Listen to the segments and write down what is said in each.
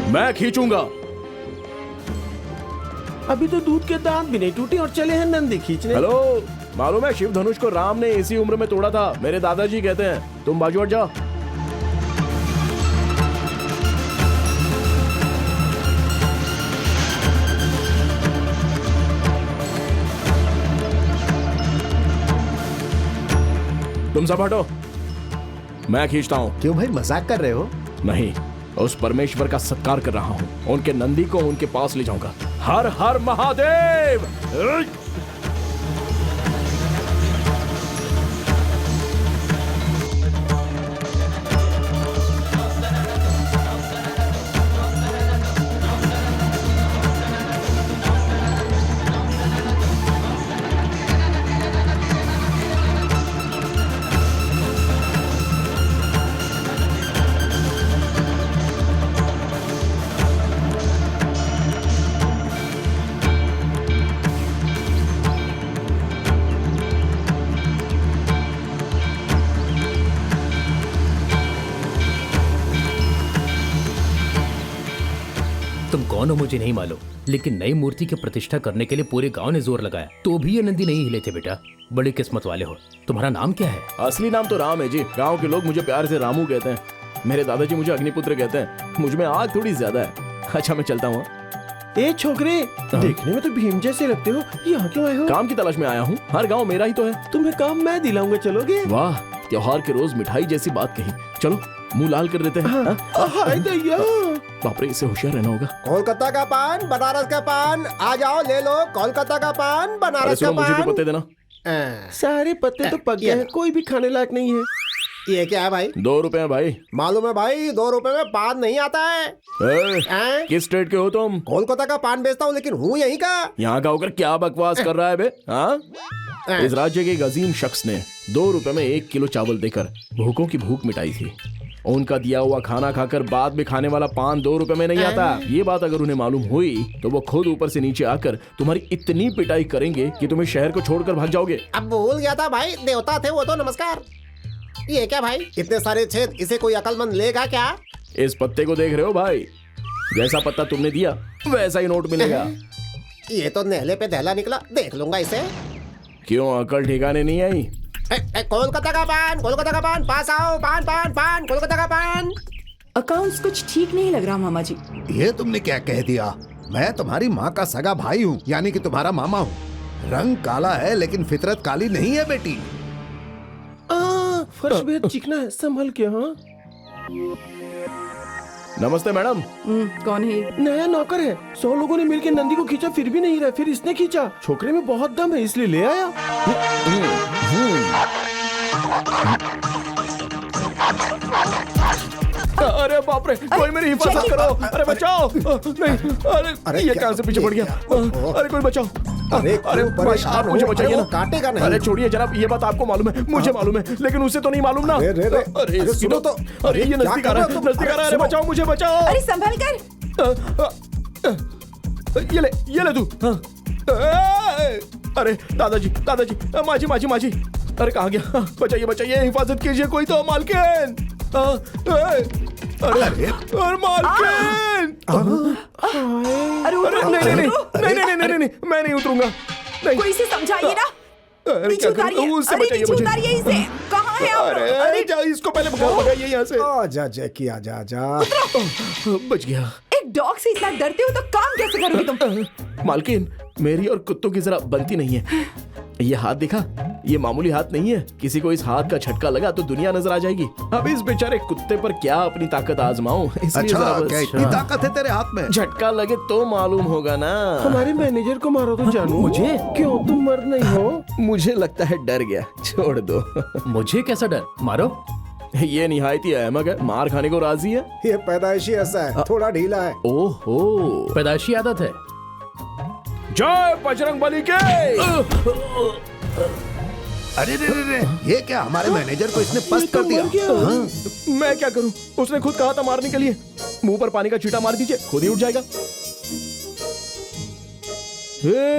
मैं खींचूंगा। अभी तो दूध के दांत भी नहीं टूटे और चले हैं नंदी खींचने। हेलो, मालूम है शिव धनुष को राम ने इसी उम्र में तोड़ा था, मेरे दादाजी कहते हैं। तुम बाजू हट जाओ। तुम सब हटो, मैं खींचता हूँ। क्यों भाई, मजाक कर रहे हो? नहीं, उस परमेश्वर का सत्कार कर रहा हूँ। उनके नंदी को उनके पास ले जाऊंगा। हर हर महादेव। तुम कौन हो मुझे नहीं मालूम, लेकिन नई मूर्ति की प्रतिष्ठा करने के लिए पूरे गांव ने जोर लगाया, तो भी ये नंदी नहीं हिले थे। बेटा, बड़ी किस्मत वाले हो। तुम्हारा नाम क्या है? असली नाम तो राम है जी। गांव के लोग मुझे प्यार से रामू कहते हैं। मेरे दादाजी मुझे अग्निपुत्र कहते हैं। मुझ में आग थोड़ी ज्यादा है। अच्छा, मैं चलता हूँ। ए छोकरे, देखने में तो भीम जैसे लगते हो, यहाँ क्यों आए हो? काम की तलाश में आया हूँ। हर गांव मेरा ही तो है। तुम्हें काम मैं दिलाऊंगा, चलोगे? वाह, त्योहार के रोज मिठाई जैसी बात कही। चलो, मुंह लाल कर देते हैं। हाय दैया, बाप रे, इसे होशियार रहना होगा। कोलकाता का पान, बनारस का पान, आ जाओ ले लो। कोलकाता का पान, अरे बनारस का सुनो, मुझे भी पान। पत्ते देना। सारे पत्ते तो पक गए हैं, कोई भी खाने लायक नहीं है। ये क्या है भाई? 2 रुपए हैं भाई। मालूम है भाई, 2 रुपए में पान नहीं आता है। हैं? किस स्टेट के हो तुम? कोलकाता का पान बेचता हूँ, लेकिन हूँ यहीं का। यहाँ का होकर क्या बकवास कर रहा है बे? हाँ? इस राज्य के एक अजीम शख्स ने 2 रुपए में 1 किलो चावल देकर भूखों की भूख मिटाई थी। उनका दिया हुआ खाना खाकर बाद में खाने वाला पान 2 रुपए में नहीं आता। ये बात अगर उन्हें मालूम हुई तो वो खुद ऊपर से नीचे आकर तुम्हारी इतनी पिटाई करेंगे कि तुम्हें शहर को छोड़कर भाग जाओगे। अब भूल गया था भाई, देवता थे वो तो। नमस्कार। ये क्या भाई, इतने सारे छेद, इसे कोई अकलमंद लेगा क्या? इस पत्ते को देख रहे हो भाई? जैसा पत्ता तुमने दिया वैसा ही नोट मिलेगा। ये तो नेहले पे दहला निकला, देख लूंगा इसे। क्यों, अकल ठिकाने नहीं आई? कोलकाता का पान, कोलकाता का पान, पास आओ। पान पान पान, कोलकाता का पान। अकाउंट्स कुछ ठीक नहीं लग रहा मामा जी। ये तुमने क्या कह दिया? मैं तुम्हारी माँ का सगा भाई हूँ, यानी कि तुम्हारा मामा हूँ। रंग काला है लेकिन फितरत काली नहीं है बेटी। फर्श बेहद चिकना है, संभल के। हाँ, नमस्ते मैडम। कौन है? नया नौकर है। 100 लोगों ने मिलकर नंदी को खींचा, फिर भी नहीं रहा। फिर इसने खींचा। छोकरे में बहुत दम है, इसलिए ले आया। अरे बाप रे, कोई मेरी हिफाजत करो। अरे बचाओ। नहीं, अरे ये कहाँ से पीछे पड़ गया? अरे कोई बचाओ। अरे भाई, आप मुझे बचाइए ना। काटेगा नहीं। अरे छोड़िए जनाब, ये बात आपको मालूम है, मुझे मालूम है, लेकिन उसे तो नहीं मालूम ना। अरे सुनो तो। अरे ये नजदीक आ रहा है, नजदीक आ रहा है। अरे बचाओ, मुझे बचाओ। अरे संभल कर। ये ले तू। अरे दादाजी, दादाजी, माजी माजी माजी। अरे कहाँ गया? बचाइए बचाइए, हिफाजत कीजिए कोई तो। मालकिन, अरे मालकिन। अरे उतरो, नहीं नहीं नहीं नहीं नहीं नहीं, मैं नहीं उतरूंगा। कोई इसे समझाइए ना। नीचे उतारिए। उससे अरे बचाइए नीचे मुझे। उतारिए इसे। कहाँ है आप? अरे जा, इसको पहले भगाइए यहाँ से। आजा जैकी, आजा आजा। बच गया। एक डॉग से इतना डरते हो तो काम कैसे करोगे तुम? मालकिन, मेरी और कुत्तों की जरा बनती नहीं है। ये हाथ दिखा, ये मामूली हाथ नहीं है। किसी को इस हाथ का झटका लगा तो दुनिया नजर आ जाएगी। अब इस बेचारे कुत्ते पर क्या अपनी ताकत आजमाऊं, इसलिए अच्छा, जरा बस- क्या इतनी ताकत है तेरे हाथ में? झटका लगे तो मालूम होगा ना। हमारे मैनेजर को मारो तो जानू। मुझे? क्यों, तुम मर्द नहीं हो? मुझे लगता है डर गया, छोड़ दो। मुझे कैसा डर? मारो। ये निहायती अहमक है, मार खाने को राजी है। ये पैदाइशी ऐसा है, थोड़ा ढीला है। ओहो, पैदाइशी आदत है। जय बजरंग बली के। अरे रे रे रे, ये क्या, हमारे मैनेजर को इसने पस्त कर दिया। हाँ? मैं क्या करूं? उसने खुद कहा था मारने के लिए। मुंह पर पानी का छींटा मार दीजिए, खुद ही उठ जाएगा।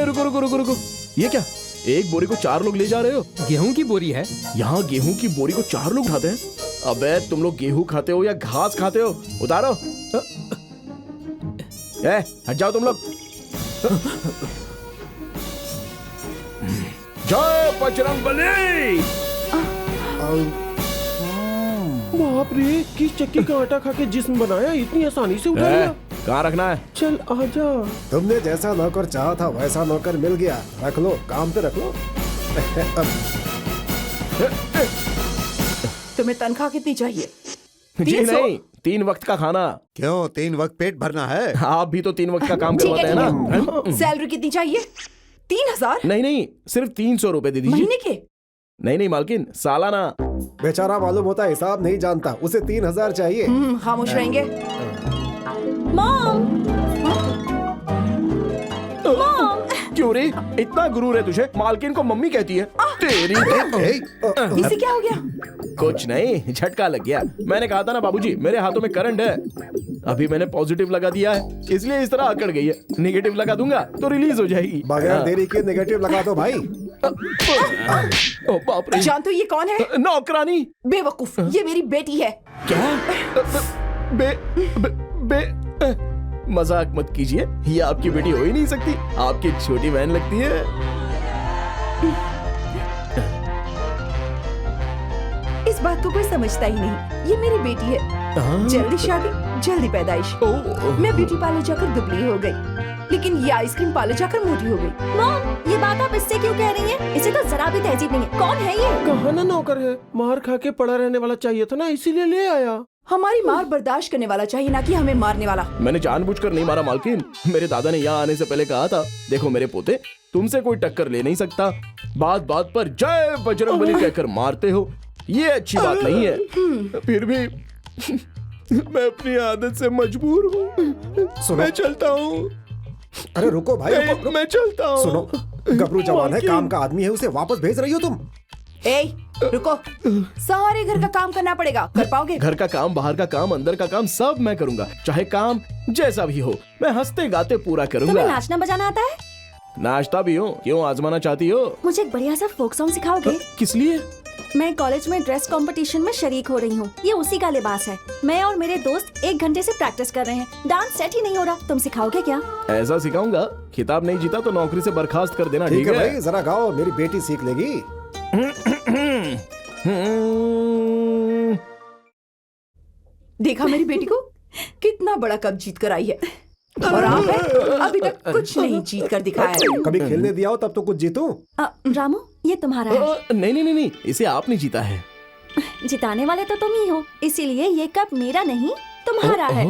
रुको रुको रुको रुको, ये क्या? एक बोरी को 4 लोग ले जा रहे हो? गेहूं की बोरी है। यहाँ गेहूं की बोरी को 4 लोग उठाते हैं? अबे तुम लोग गेहूं खाते हो या घास खाते हो? उतारो। हट जाओ तुम लोग। जय बजरंगबली। बाप रे, किस चक्की का आटा खा के जिस्म बनाया, इतनी आसानी से उठा लिया। कहाँ रखना है? चल आजा। तुमने जैसा नौकर चाहा था वैसा नौकर मिल गया। रख लो, काम पे रख लो। तुम्हें तनख्वाह कितनी चाहिए? जी 300? नहीं, 3 वक्त का खाना। क्यों 3 वक्त पेट भरना है? आप भी तो 3 वक्त का काम ठीक करवाते है, हैं ठीक ना? है। सैलरी कितनी चाहिए? 3000 नहीं नहीं, सिर्फ 300 रुपए दे दीजिए। महीने के? नहीं नहीं मालकिन, सालाना। बेचारा मालूम होता है हिसाब नहीं जानता, उसे 3000 चाहिए। खामोश रहेंगे। मॉम, क्यों रे, इतना गुरूर है तुझे? मालकिन को मम्मी कहती है। तेरी ए, इसे क्या हो गया? कुछ नहीं, झटका लग गया। मैंने कहा था ना बाबूजी, मेरे हाथों में करंट है। अभी मैंने पॉजिटिव लगा दिया है, इसलिए इस तरह अकड़ गई है। नेगेटिव लगा दूंगा तो रिलीज हो जाएगी। बगैर देरी के नेगेटिव लगा दो भाई। ओ बाप रे। जानते हो ये कौन है? नौकरानी। बेवकूफ, ये मेरी बेटी है। क्या? बे, बे, बे, मजाक मत कीजिए, ये आपकी बेटी हो ही नहीं सकती, आपकी छोटी बहन लगती है। इस बात को कोई समझता ही नहीं, ये मेरी बेटी है। जल्दी शादी, जल्दी पैदाइश। मैं ब्यूटी पार्लर जाकर दुबली हो गई, लेकिन ये आइसक्रीम पार्लर जाकर मोटी हो गई। मॉम, ये बात आप इससे क्यों कह रही हैं? इसे तो जरा भी तहजीब नहीं है। कौन है ये? कहा ना नौकर है, मार खा के पड़ा रहने वाला चाहिए था ना, इसीलिए ले आया। हमारी मार बर्दाश्त करने वाला चाहिए, ना कि हमें मारने वाला। मैंने जानबूझकर नहीं मारा मालकिन, मेरे दादा ने यहाँ आने से पहले कहा था, देखो मेरे पोते, तुमसे कोई टक्कर ले नहीं सकता, बात बात पर जय बजरंगबली कहकर मारते हो, ये अच्छी बात नहीं है। फिर भी मैं अपनी आदत से मजबूर हूँ, मैं चलता हूँ। अरे रुको भाई, रुको। मैं चलता हूँ। सुनो, गबरू जवान है, काम का आदमी है, उसे वापस भेज रही हो तुम? ए, रुको, सारे घर का काम करना पड़ेगा, कर पाओगे? घर का काम, बाहर का काम, अंदर का काम सब मैं करूंगा, चाहे काम जैसा भी हो, मैं हंसते गाते पूरा तुम्हें करूंगा। नाचना बजाना आता है? नाचता भी हूँ, क्यों आजमाना चाहती हो? मुझे एक बढ़िया सा फोक सॉन्ग सिखाओगे? किस लिए? मैं कॉलेज में ड्रेस कंपटीशन में शरीक हो रही हूँ। ये उसी का लिबास है। मैं और मेरे दोस्त 1 घंटे से प्रैक्टिस कर रहे हैं। डांस सेट ही नहीं हो रहा। तुम सिखाओगे क्या? ऐसा सिखाऊंगा, खिताब नहीं जीता तो नौकरी से बर्खास्त कर देना। ठीक है भाई, जरा गाओ, मेरी बेटी सीख लेगी। देखा मेरी बेटी को, कितना बड़ा कप जीत कर आई है, और आप हैं, अभी तक कुछ नहीं जीत कर दिखाया है। कभी खेलने दिया हो तब तो कुछ जीतूं। रामू, ये तुम्हारा है। नहीं नहीं नहीं नहीं, इसे आपने जीता है। जिताने वाले तो तुम ही हो, इसीलिए ये कप मेरा नहीं तुम्हारा है।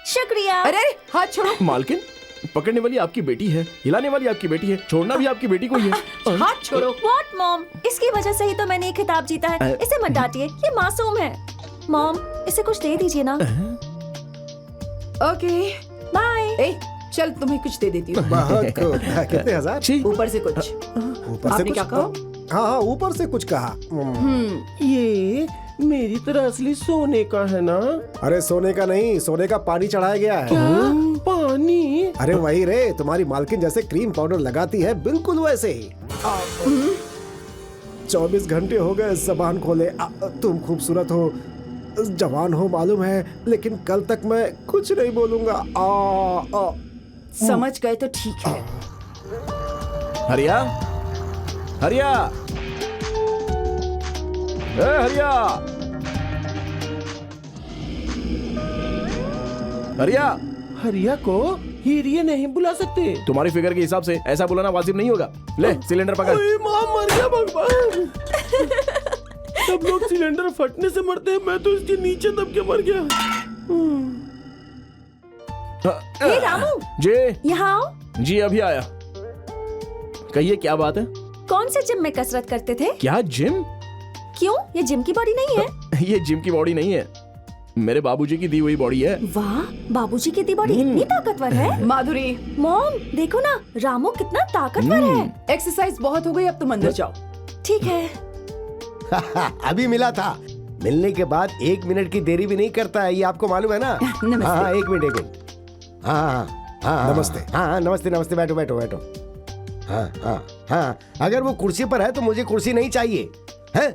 शुक्रिया। अरे हाथ छोड़ो। मालकिन, पकड़ने वाली आपकी बेटी है, हिलाने वाली आपकी बेटी है, छोड़ना भी आपकी बेटी को ही है। हाथ छोड़ो। What, mom? इसकी वजह से ही तो मैंने ये खिताब जीता है। इसे मत डांटिए, ये मासूम है। मॉम, इसे कुछ दे दीजिए ना। Okay bye. ए, चल तुम्हें कुछ दे देती हूँ। बहुत खूब। कितने हजार? छी। ऊपर से कुछ। ऊपर से आपने कुछ क्या कहा? हाँ हाँ, ऊपर से कुछ कहा। ये मेरी तरह असली सोने का है ना? अरे सोने का नहीं, सोने का पानी चढ़ाया गया है। पानी? अरे वही रे, तुम्हारी मालकिन जैसे क्रीम पाउडर लगाती है, बिल्कुल वैसे ही। 24 घंटे हो गए जबान खोले। तुम खूबसूरत हो, जवान हो मालूम है, लेकिन कल तक मैं कुछ नहीं बोलूंगा। समझ गए तो ठीक है। हरिया, हरिया, ए हरिया, हरिया। हरिया को हीरिये नहीं बुला सकते। तुम्हारी फिगर के हिसाब से ऐसा बुलाना वाजिब नहीं होगा। ले सिलेंडर पकड़। ओए माँ, मर गया भगवान। सब लोग सिलेंडर फटने से मरते हैं, मैं तो इसके नीचे दब के मर गया। हे रामू, जी यहाँ आओ। जी, अभी आया। कहिए क्या बात है? कौन से जिम में कसरत करते थे? क्या जिम? क्यों, ये जिम की बॉडी नहीं है। ये जिम की बॉडी नहीं है, मेरे बाबूजी की दी हुई बॉडी है। वाह, बाबूजी की दी बॉडी इतनी ताकतवर है। माधुरी, मॉम देखो ना, रामू कितना ताकतवर है। एक्सरसाइज बहुत हो गई, अब तुम अंदर जाओ। ठीक है। अभी मिला था, मिलने के बाद 1 मिनट की देरी भी नहीं करता है, ये आपको मालूम है ना? नमस्ते। हाँ, 1 मिनट 1 मिनट। हाँ, नमस्ते। हाँ, नमस्ते नमस्ते, बैठो बैठो बैठो। हाँ हाँ हाँ, अगर वो कुर्सी पर है तो मुझे कुर्सी नहीं चाहिए है।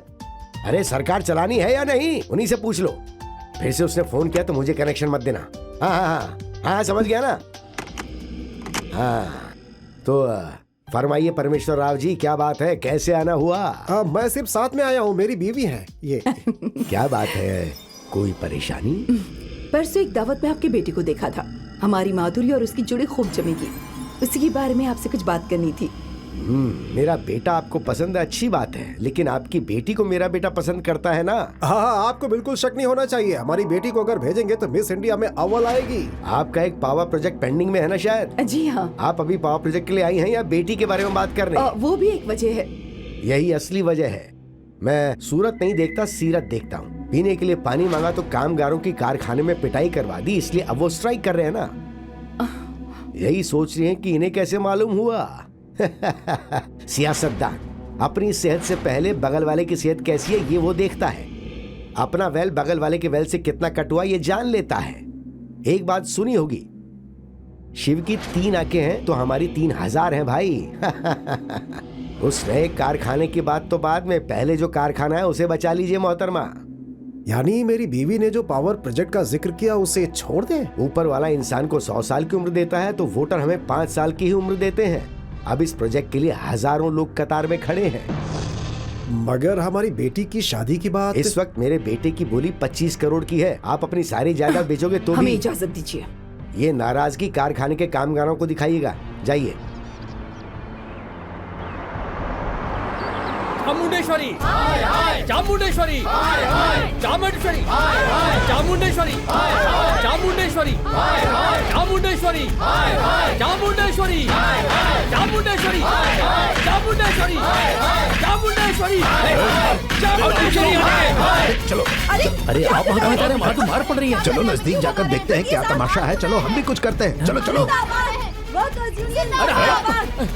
अरे सरकार चलानी है या नहीं, उन्हीं से पूछ लो। फिर से उसने फोन किया तो मुझे कनेक्शन मत देना। हाँ हाँ हाँ समझ गया ना। हाँ तो फरमाइए परमेश्वर राव जी, क्या बात है, कैसे आना हुआ? मैं सिर्फ साथ में आया हूँ, मेरी बीवी है ये। क्या बात है, कोई परेशानी? परसों एक दावत में आपके बेटे को देखा था। हमारी माधुरी और उसकी जोड़ी खूब जमेगी। उसी के बारे में आपसे कुछ बात करनी थी। मेरा बेटा आपको पसंद है, अच्छी बात है, लेकिन आपकी बेटी को मेरा बेटा पसंद करता है ना? हाँ, आपको बिल्कुल शक नहीं होना चाहिए। हमारी बेटी को अगर भेजेंगे तो मिस इंडिया में अव्वल आएगी। आपका एक पावर प्रोजेक्ट पेंडिंग में है ना शायद? जी हाँ। आप अभी पावर प्रोजेक्ट के लिए आई हैं या बेटी के बारे में बात कर रहे हैं? वो भी एक वजह है। यही असली वजह है। मैं सूरत नहीं देखता, सीरत देखता हूँ। पीने के लिए पानी मांगा तो कामगारों की कारखाने में पिटाई करवा दी, इसलिए अब वो स्ट्राइक कर रहे हैं ना। यही सोच रही हैं कि इन्हें कैसे मालूम हुआ। सियासतदान अपनी सेहत से पहले बगल वाले की सेहत कैसी है ये वो देखता है। अपना वेल बगल वाले के वेल से कितना कट हुआ ये जान लेता है। एक बात सुनी होगी, शिव की 3 आंखें हैं तो हमारी 3000 हैं भाई। उस नए कारखाने की बात तो बाद में, पहले जो कारखाना है उसे बचा लीजिए मोहतरमा। यानी मेरी बीवी ने जो पावर प्रोजेक्ट का जिक्र किया उसे छोड़ दें? ऊपर वाला इंसान को 100 साल की उम्र देता है तो वोटर हमें 5 साल की ही उम्र देते हैं। अब इस प्रोजेक्ट के लिए हजारों लोग कतार में खड़े हैं। मगर हमारी बेटी की शादी की बात? इस वक्त मेरे बेटे की बोली 25 करोड़ की है। आप अपनी सारी जायदाद बेचोगे तो हमें भी? इजाजत दीजिए। ये नाराजगी कारखाने के कामगारों को दिखाइएगा। जाइए। चामुंडेश्वरी चामुंडेश्वरी चामुंडेश्वरी चामुंडेश्वरी चामुंडेश्वरी चामुंडेश्वरी चामुंडेश्वरी चामुंडेश्वरी चामुंडेश्वरी चामुंडेश्वरी चामुंडेश्वरी। चलो अरे आप वहाँ कहाँ जा रहे हैं? वहाँ तो मार पड़ रही है। चलो नजदीक जाकर देखते हैं क्या तमाशा है। चलो हम भी कुछ करते हैं। चलो चलो।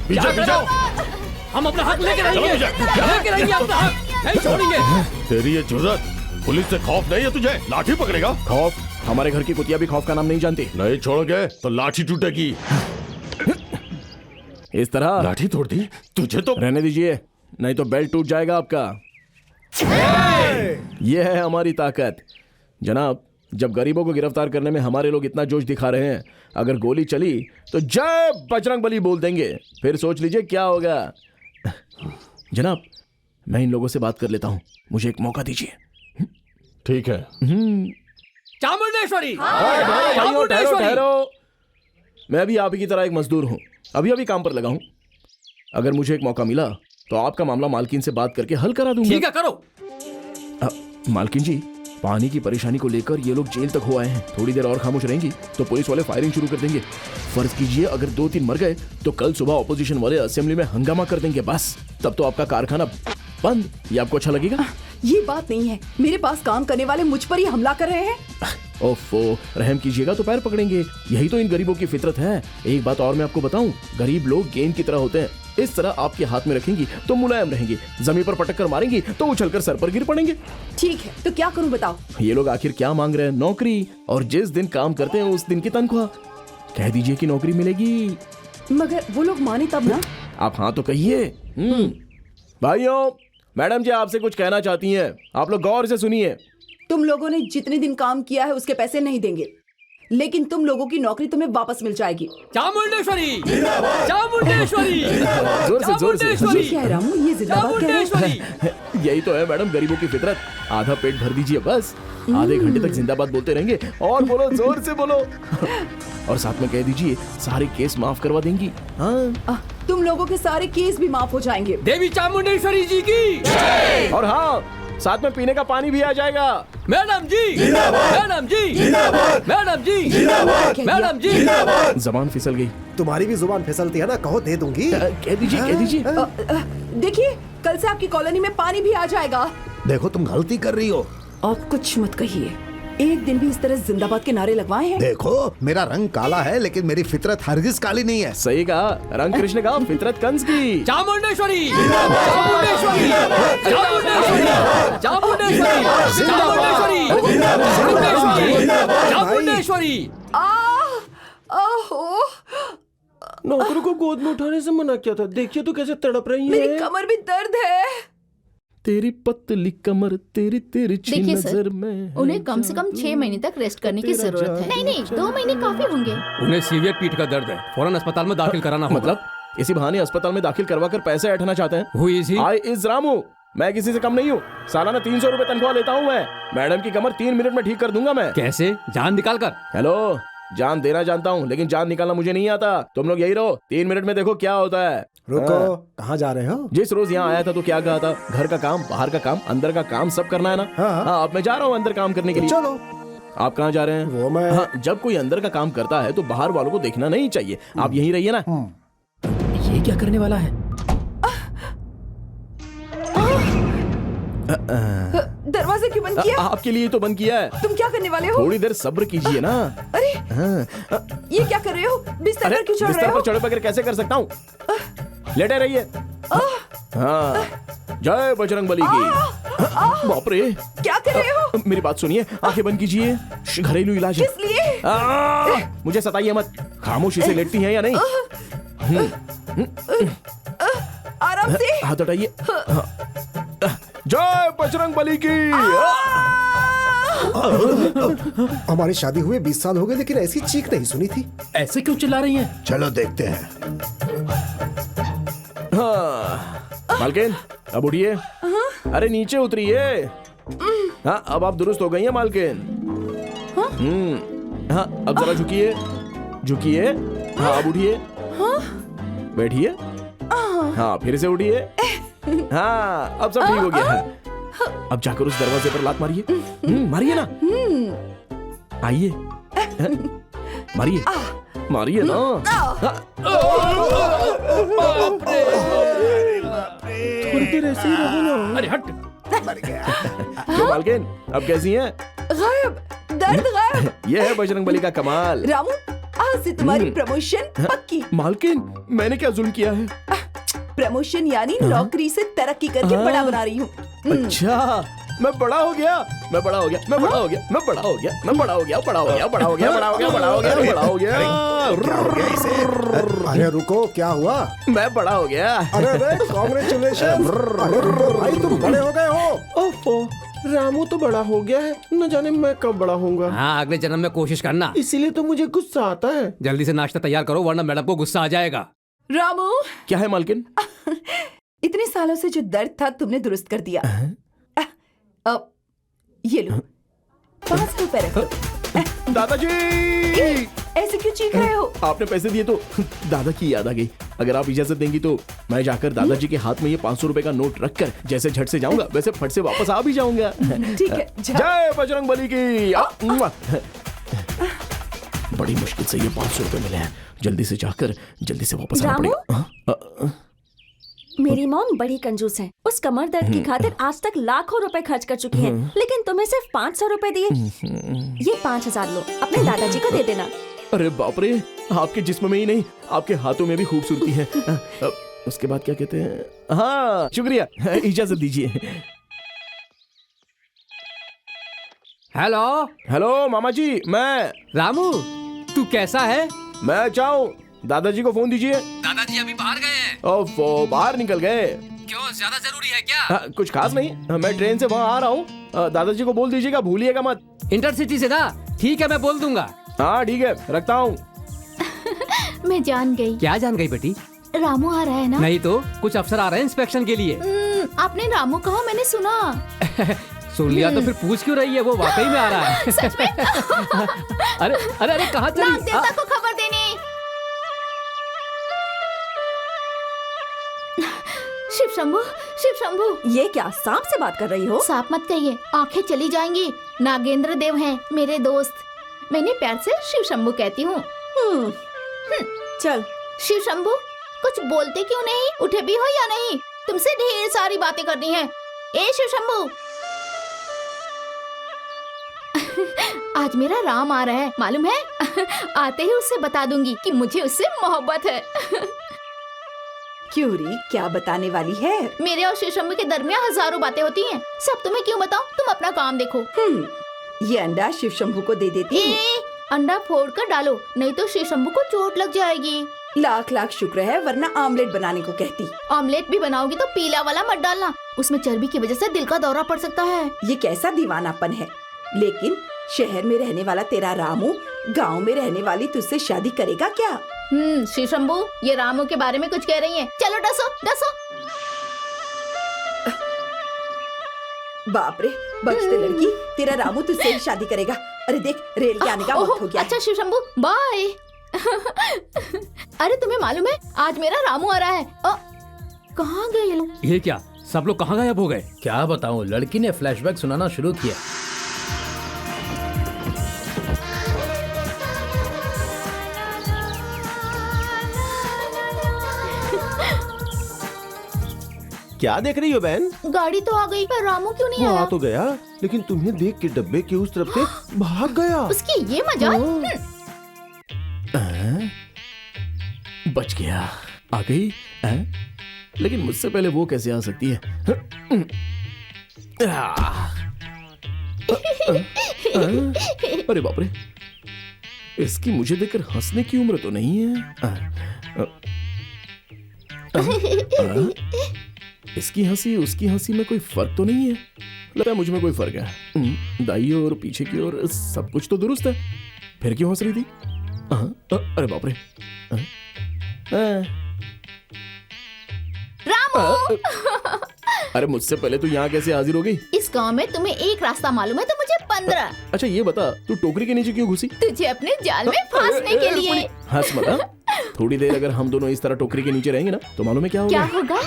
पीछे पीछे, हम अपना हक लेके रहेंगे, लेके रहेंगे अपना हक, नहीं छोड़ेंगे। तेरी ये जुर्रत, पुलिस से खौफ नहीं है तुझे? लाठी पकड़ेगा? खौफ? हमारे घर की कुतिया भी खौफ का नाम नहीं जानती। नहीं छोड़ोगे तो लाठी टूटेगी। इस तरह लाठी तोड़ दी? तुझे तो रहने दीजिए, नहीं तो बेल्ट टूट जाएगा आपका। यह है हमारी ताकत जनाब। जब गरीबों को गिरफ्तार करने में हमारे लोग इतना जोश दिखा रहे हैं, अगर गोली चली तो जय बजरंग बली बोल देंगे, फिर सोच लीजिए क्या होगा। जनाब, मैं इन लोगों से बात कर लेता हूँ, मुझे एक मौका दीजिए। ठीक है। चामुंडेश्वरी भाइयों, ठहरो ठहरो। मैं भी आप ही की तरह एक मजदूर हूँ, अभी अभी काम पर लगा हूँ। अगर मुझे एक मौका मिला तो आपका मामला मालकिन से बात करके हल करा दूंगा। ठीक है, करो। मालकिन जी, पानी की परेशानी को लेकर ये लोग जेल तक हो आए हैं। थोड़ी देर और खामोश रहेंगी तो पुलिस वाले फायरिंग शुरू कर देंगे। फर्ज कीजिए अगर 2-3 मर गए तो कल सुबह ऑपोजिशन वाले असेंबली में हंगामा कर देंगे। बस तब तो आपका कारखाना बंद। ये आपको अच्छा लगेगा? ये बात नहीं है, मेरे पास काम करने वाले मुझ पर ही हमला कर रहे हैं। ओफो, रहम कीजिएगा तो पैर पकड़ेंगे। यही तो इन गरीबों की फितरत है। एक बात और मैं आपको बताऊं, गरीब लोग गेंद की तरह होते हैं। इस तरह आपके हाथ में रखेंगी तो मुलायम रहेंगी, जमीन पर पटक कर मारेंगी तो उछलकर सर पर गिर पड़ेंगे। ठीक है, तो क्या करूं बताओ? ये लोग आखिर क्या मांग रहे हैं? नौकरी, और जिस दिन काम करते हैं उस दिन की तनख्वाह। कह दीजिए कि नौकरी मिलेगी। मगर वो लोग माने तब ना। आप हाँ तो कहिए। भाइयों, मैडम जी आपसे कुछ कहना चाहती हैं, आप लोग गौर से सुनिए। तुम लोगों ने जितने दिन काम किया है उसके पैसे नहीं देंगे, लेकिन तुम लोगों की नौकरी तुम्हें वापस मिल जाएगी। चामुंडेश्वरी चामुंडेश्वरी जोर से ये कह रहा हूँ, ये जिंदाबाद कह रहे हैं। यही तो है मैडम गरीबों की फितरत। आधा पेट भर दीजिए बस, आधे घंटे तक जिंदाबाद बोलते रहेंगे। और बोलो, जोर से बोलो। और साथ में कह दीजिए सारे केस माफ करवा देंगी। हाँ, तुम लोगों के सारे केस भी माफ हो जाएंगे। देवी चामुंडेश्वरी जी की। और हाँ, साथ में पीने का पानी भी आ जाएगा। मैडम जी, मैडम जी, मैडम जी, मैडम जी। जबान फिसल गई। तुम्हारी भी जुबान फिसलती है ना, कहो दे दूंगी। कह दीजिए, कह दीजिए। देखिए, कल से आपकी कॉलोनी में पानी भी आ जाएगा। देखो तुम गलती कर रही हो। आप कुछ मत कहिए, एक दिन भी इस तरह जिंदाबाद के नारे लगवाए हैं? देखो मेरा रंग काला है लेकिन मेरी फितरत हरगिज काली नहीं है। सही कहा, रंग कृष्ण का, फितरत कंस की। चामुंडेश्वरी चामुंडेश्वरी चामुंडेश्वरी चामुंडेश्वरी चामुंडेश्वरी चामुंडेश्वरी। ओहो, नौकरों को गोद में उठाने से मना किया था, देखिए तो कैसे तड़प रही मेरी है। कमर भी दर्द है। तेरी पतली कमर तेरी तिरछी देखिए सर, नजर में उन्हें कम से कम 6 महीने तक रेस्ट करने की जरूरत है। नहीं नहीं, 2 महीने काफी होंगे। उन्हें सीवियर पीठ का दर्द है, फौरन अस्पताल में दाखिल कराना होगा। मतलब इसी बहाने अस्पताल में दाखिल करवा कर पैसे ऐंठना चाहते हैं। Who is he? I is Ramu. मैं किसी से कम नहीं हूँ। सालाना 300 रुपए तनख्वाह लेता हूँ मैं। मैडम की कमर 3 मिनट में ठीक कर दूंगा मैं। कैसे? जान निकाल कर। हेलो, जान देना जानता हूँ लेकिन जान निकालना मुझे नहीं आता। तुम लोग यही रहो, 3 मिनट में देखो क्या होता है। रुको, कहाँ जा रहे हो? जिस रोज यहाँ आया था तो क्या कहा था, घर का काम, बाहर का काम, अंदर का काम सब करना है ना। हाँ, अब मैं जा रहा हूँ अंदर काम करने के लिए। चलो। आप कहाँ जा रहे हैं? वो मैं हाँ, जब कोई अंदर का काम करता है तो बाहर वालों को देखना नहीं चाहिए। आप यहीं रहिए ना। ये क्या करने वाला है? दरवाजा क्यों बंद किया? आपके लिए तो बंद किया है। तुम क्या करने वाले हो? थोड़ी देर सब्र कीजिए ना। अरे ये क्या कर रहे हो? बिस्तर पर क्यों चढ़ रहे बिस्तर हो? पर चढ़े बगैर कैसे कर सकता हूँ? लेटे रहिए। हाँ, जय बजरंगबली की। बाप रे, क्या कर रहे हो? मेरी बात सुनिए, आंखें बंद कीजिए। घरेलू इलाज है। किस लिए? मुझे सताइए मत। खामोशी से लेटती हैं या नहीं? आराम से। हाथ हटाइए। जय बजरंगबली की। हमारी शादी हुए 20 साल हो गए लेकिन ऐसी चीख नहीं सुनी थी। ऐसे क्यों चिल्ला रही हैं? चलो देखते हैं। मालकिन, अब उठिए। अरे नीचे उतरिए। हाँ, अब आप दुरुस्त हो गई हैं मालकिन। हाँ, अब जरा झुकिए, झुकिए। हाँ, अब उठिए। बैठिए। हाँ, फिर से उठिए। हाँ, अब सब ठीक हो गया है। अब जाकर उस दरवाजे पर लात मारिए। मारिए ना। आइए, मारिए, मारिए ना। थोड़ी देर ऐसे ही रहो ना। अरे हट। तो मालकिन, अब कैसी हैं? गायब, दर्द गायब। ये है बजरंगबली का कमाल। रामू, आज से तुम्हारी प्रमोशन पक्की। मालकिन, मैंने क्या जुल्म किया है? प्रमोशन यानी नौकरी से तरक्की करके बड़ा बना रही हूँ। अच्छा, मैं बड़ा हो गया, मैं बड़ा हो गया, मैं बड़ा हो गया, मैं बड़ा हो गया, मैं बड़ा हो गया, बड़ा हो गया, बड़ा हो गया, बड़ा हो गया, बड़ा हो गया, बड़ा हो गया। क्या हो गया इसे? अरे रुको, क्या हुआ? मैं बड़ा हो गया। अरे कॉन्ग्रेचुलेशन। अरे रुको भाई, तुम बड़े हो गए हो। ओफो, रामू तो बड़ा हो गया है, न जाने मैं कब बड़ा होऊंगा। हाँ, अगले जन्म में कोशिश करना। इसीलिए तो मुझे गुस्सा आता है। जल्दी से नाश्ता तैयार करो वरना मैडम को गुस्सा आ जाएगा। रामू, क्या है मालकिन? इतने सालों से जो दर्द था तुमने दुरुस्त कर दिया। अब ये लो, 5 रुपए रख दो। दादाजी, ऐसे क्यों चीख रहे हो? आपने पैसे दिए तो दादा की याद आ गई। अगर आप इजाजत देंगी तो मैं जाकर दादाजी के हाथ में ये 500 रुपए का नोट रखकर जैसे झट से जाऊंगा वैसे फट से वापस आ भी जाऊंगा। ठीक है, जाओ। जय बजरंगबली की। बड़ी मुश्किल से ये 500 रुपए मिले हैं। जल्दी से जाकर जल्दी से वापस आना रामू? पड़ेगा। मेरी मॉम बड़ी कंजूस है। उस कमर दर्द की खातिर आज तक लाखों रुपए खर्च कर चुकी है, लेकिन तुम्हें सिर्फ 500 रुपए दिए। ये 5000 लो, अपने दादाजी को दे देना। अरे बाप रे, आपके जिस्म में ही नहीं आपके हाथों में भी खूबसूरती है। उसके बाद क्या कहते हैं? हाँ, शुक्रिया, इजाजत दीजिए। हेलो हेलो मामा जी, मैं रामू, तू कैसा है? मैं अच्छा हूँ। दादाजी को फोन दीजिए। दादाजी अभी बाहर गए हैं। ओफो, बाहर निकल गए? क्यों, ज्यादा जरूरी है क्या? हाँ, कुछ खास नहीं, मैं ट्रेन से वहाँ आ रहा हूँ। दादाजी को बोल दीजिएगा, भूलिएगा मत। इंटरसिटी से ना? ठीक है, मैं बोल दूंगा। हाँ ठीक है, रखता हूँ। मैं जान गई। क्या जान गई बेटी? रामू आ रहा है ना? नहीं तो, कुछ अफसर आ रहे हैं इंस्पेक्शन के लिए। आपने रामू कहा, मैंने सुना। सुन लिया तो फिर पूछ क्यों रही है? वो वाकई में आ रहा है। सच में? अरे अरे अरे, कहाँ चली? नाग देवता को खबर देने। शिव शंभू, शिव शंभू। ये क्या सांप से बात कर रही हो? सांप मत कहिए, आंखें चली जाएंगी। नागेंद्र देव हैं मेरे दोस्त। मैंने प्यार से शिव शंभू कहती हूँ। चल। शिव शंभू, कुछ बोलते क्यों नहीं? उठे भी हो या नहीं? तुमसे ढेर सारी बातें करनी है। ए शिव शंभू, आज मेरा राम आ रहा है, मालूम है? आते ही उससे बता दूंगी कि मुझे उससे मोहब्बत है। क्यों री, क्या बताने वाली है? मेरे और शिव शंभू के दरमियान हजारों बातें होती हैं। सब तुम्हें क्यों बताऊं? तुम अपना काम देखो। ये अंडा शिव शंभू को दे देती हूँ। अंडा फोड़ कर डालो, नहीं तो शिव शंभू को चोट लग जाएगी। लाख लाख शुक्र है, वरना आमलेट बनाने को कहती। ऑमलेट भी बनाओगी तो पीला वाला मत डालना, उसमें चर्बी की वजह से दिल का दौरा पड़ सकता है। ये कैसा दीवानापन है। लेकिन शहर में रहने वाला तेरा रामू गांव में रहने वाली तुझसे शादी करेगा क्या? श्री शंभू, ये रामू के बारे में कुछ कह रही हैं। चलो डसो डसो। बाप रे, बख्श दे लड़की, तेरा रामू तुझसे ही शादी करेगा। अरे देख, रेल के आने का वक्त हो गया। अच्छा शिव शंभू, बाय। अरे तुम्हें मालूम है आज मेरा रामू आ रहा है। कहाँ गए ये लोग? ये क्या, सब लोग कहाँ गायब हो गए? क्या बताऊं, लड़की ने फ्लैशबैक सुनाना शुरू किया। क्या देख रही हो बहन? गाड़ी तो आ गई पर रामू क्यों नहीं आया? आ तो गया, लेकिन तुम्हें देख के डब्बे के उस तरफ से भाग गया। उसकी ये मजाक। बच गया। आ गई? लेकिन मुझसे पहले वो कैसे आ सकती है? अरे बाप रे, इसकी मुझे देखकर हंसने की उम्र तो नहीं है। इसकी हंसी उसकी हंसी में कोई फर्क तो नहीं है। लगता है मुझ में कोई फर्क है। दाई और पीछे की ओर सब कुछ तो दुरुस्त है, फिर क्यों हंस रही थी? अरे बाप रे। रामू! अरे मुझसे पहले तू यहाँ कैसे हाजिर हो गई? इस गांव में तुम्हें एक रास्ता मालूम है तो मुझे 15। अच्छा ये बता, तू टोकरी के नीचे क्यों घुसी? तुझे अपने जाल में फांसने के लिए। हंस मत। थोड़ी देर अगर हम दोनों इस तरह टोकरी के नीचे रहेंगे ना तो मालूम है क्या होगा? क्या होगा?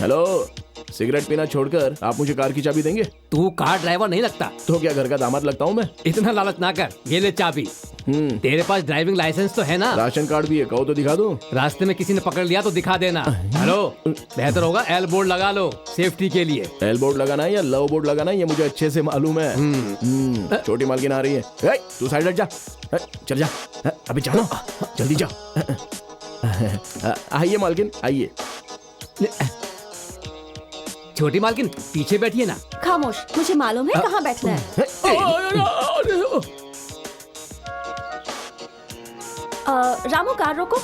हेलो, सिगरेट पीना छोड़कर आप मुझे कार की चाबी देंगे? तू कार ड्राइवर नहीं लगता। तो क्या घर का दामाद लगता हूँ मैं? इतना लालच ना कर, ये ले चाबी। तेरे पास ड्राइविंग लाइसेंस तो है ना? राशन कार्ड भी है, कहो तो दिखा दो। रास्ते में किसी ने पकड़ लिया तो दिखा देना। हेलो, बेहतर होगा एल बोर्ड लगा लो सेफ्टी के लिए। एल बोर्ड लगाना है या लव बोर्ड लगाना है ये मुझे अच्छे से मालूम है। छोटी मालकिन आ रही है। तू साइड हट जा, चल जा। अभी जाओ, जल्दी जाओ। आइए मालकिन, आइए। छोटी मालकिन पीछे बैठिए ना। खामोश, मुझे मालूम है कहाँ बैठना है। रामू कार रोको।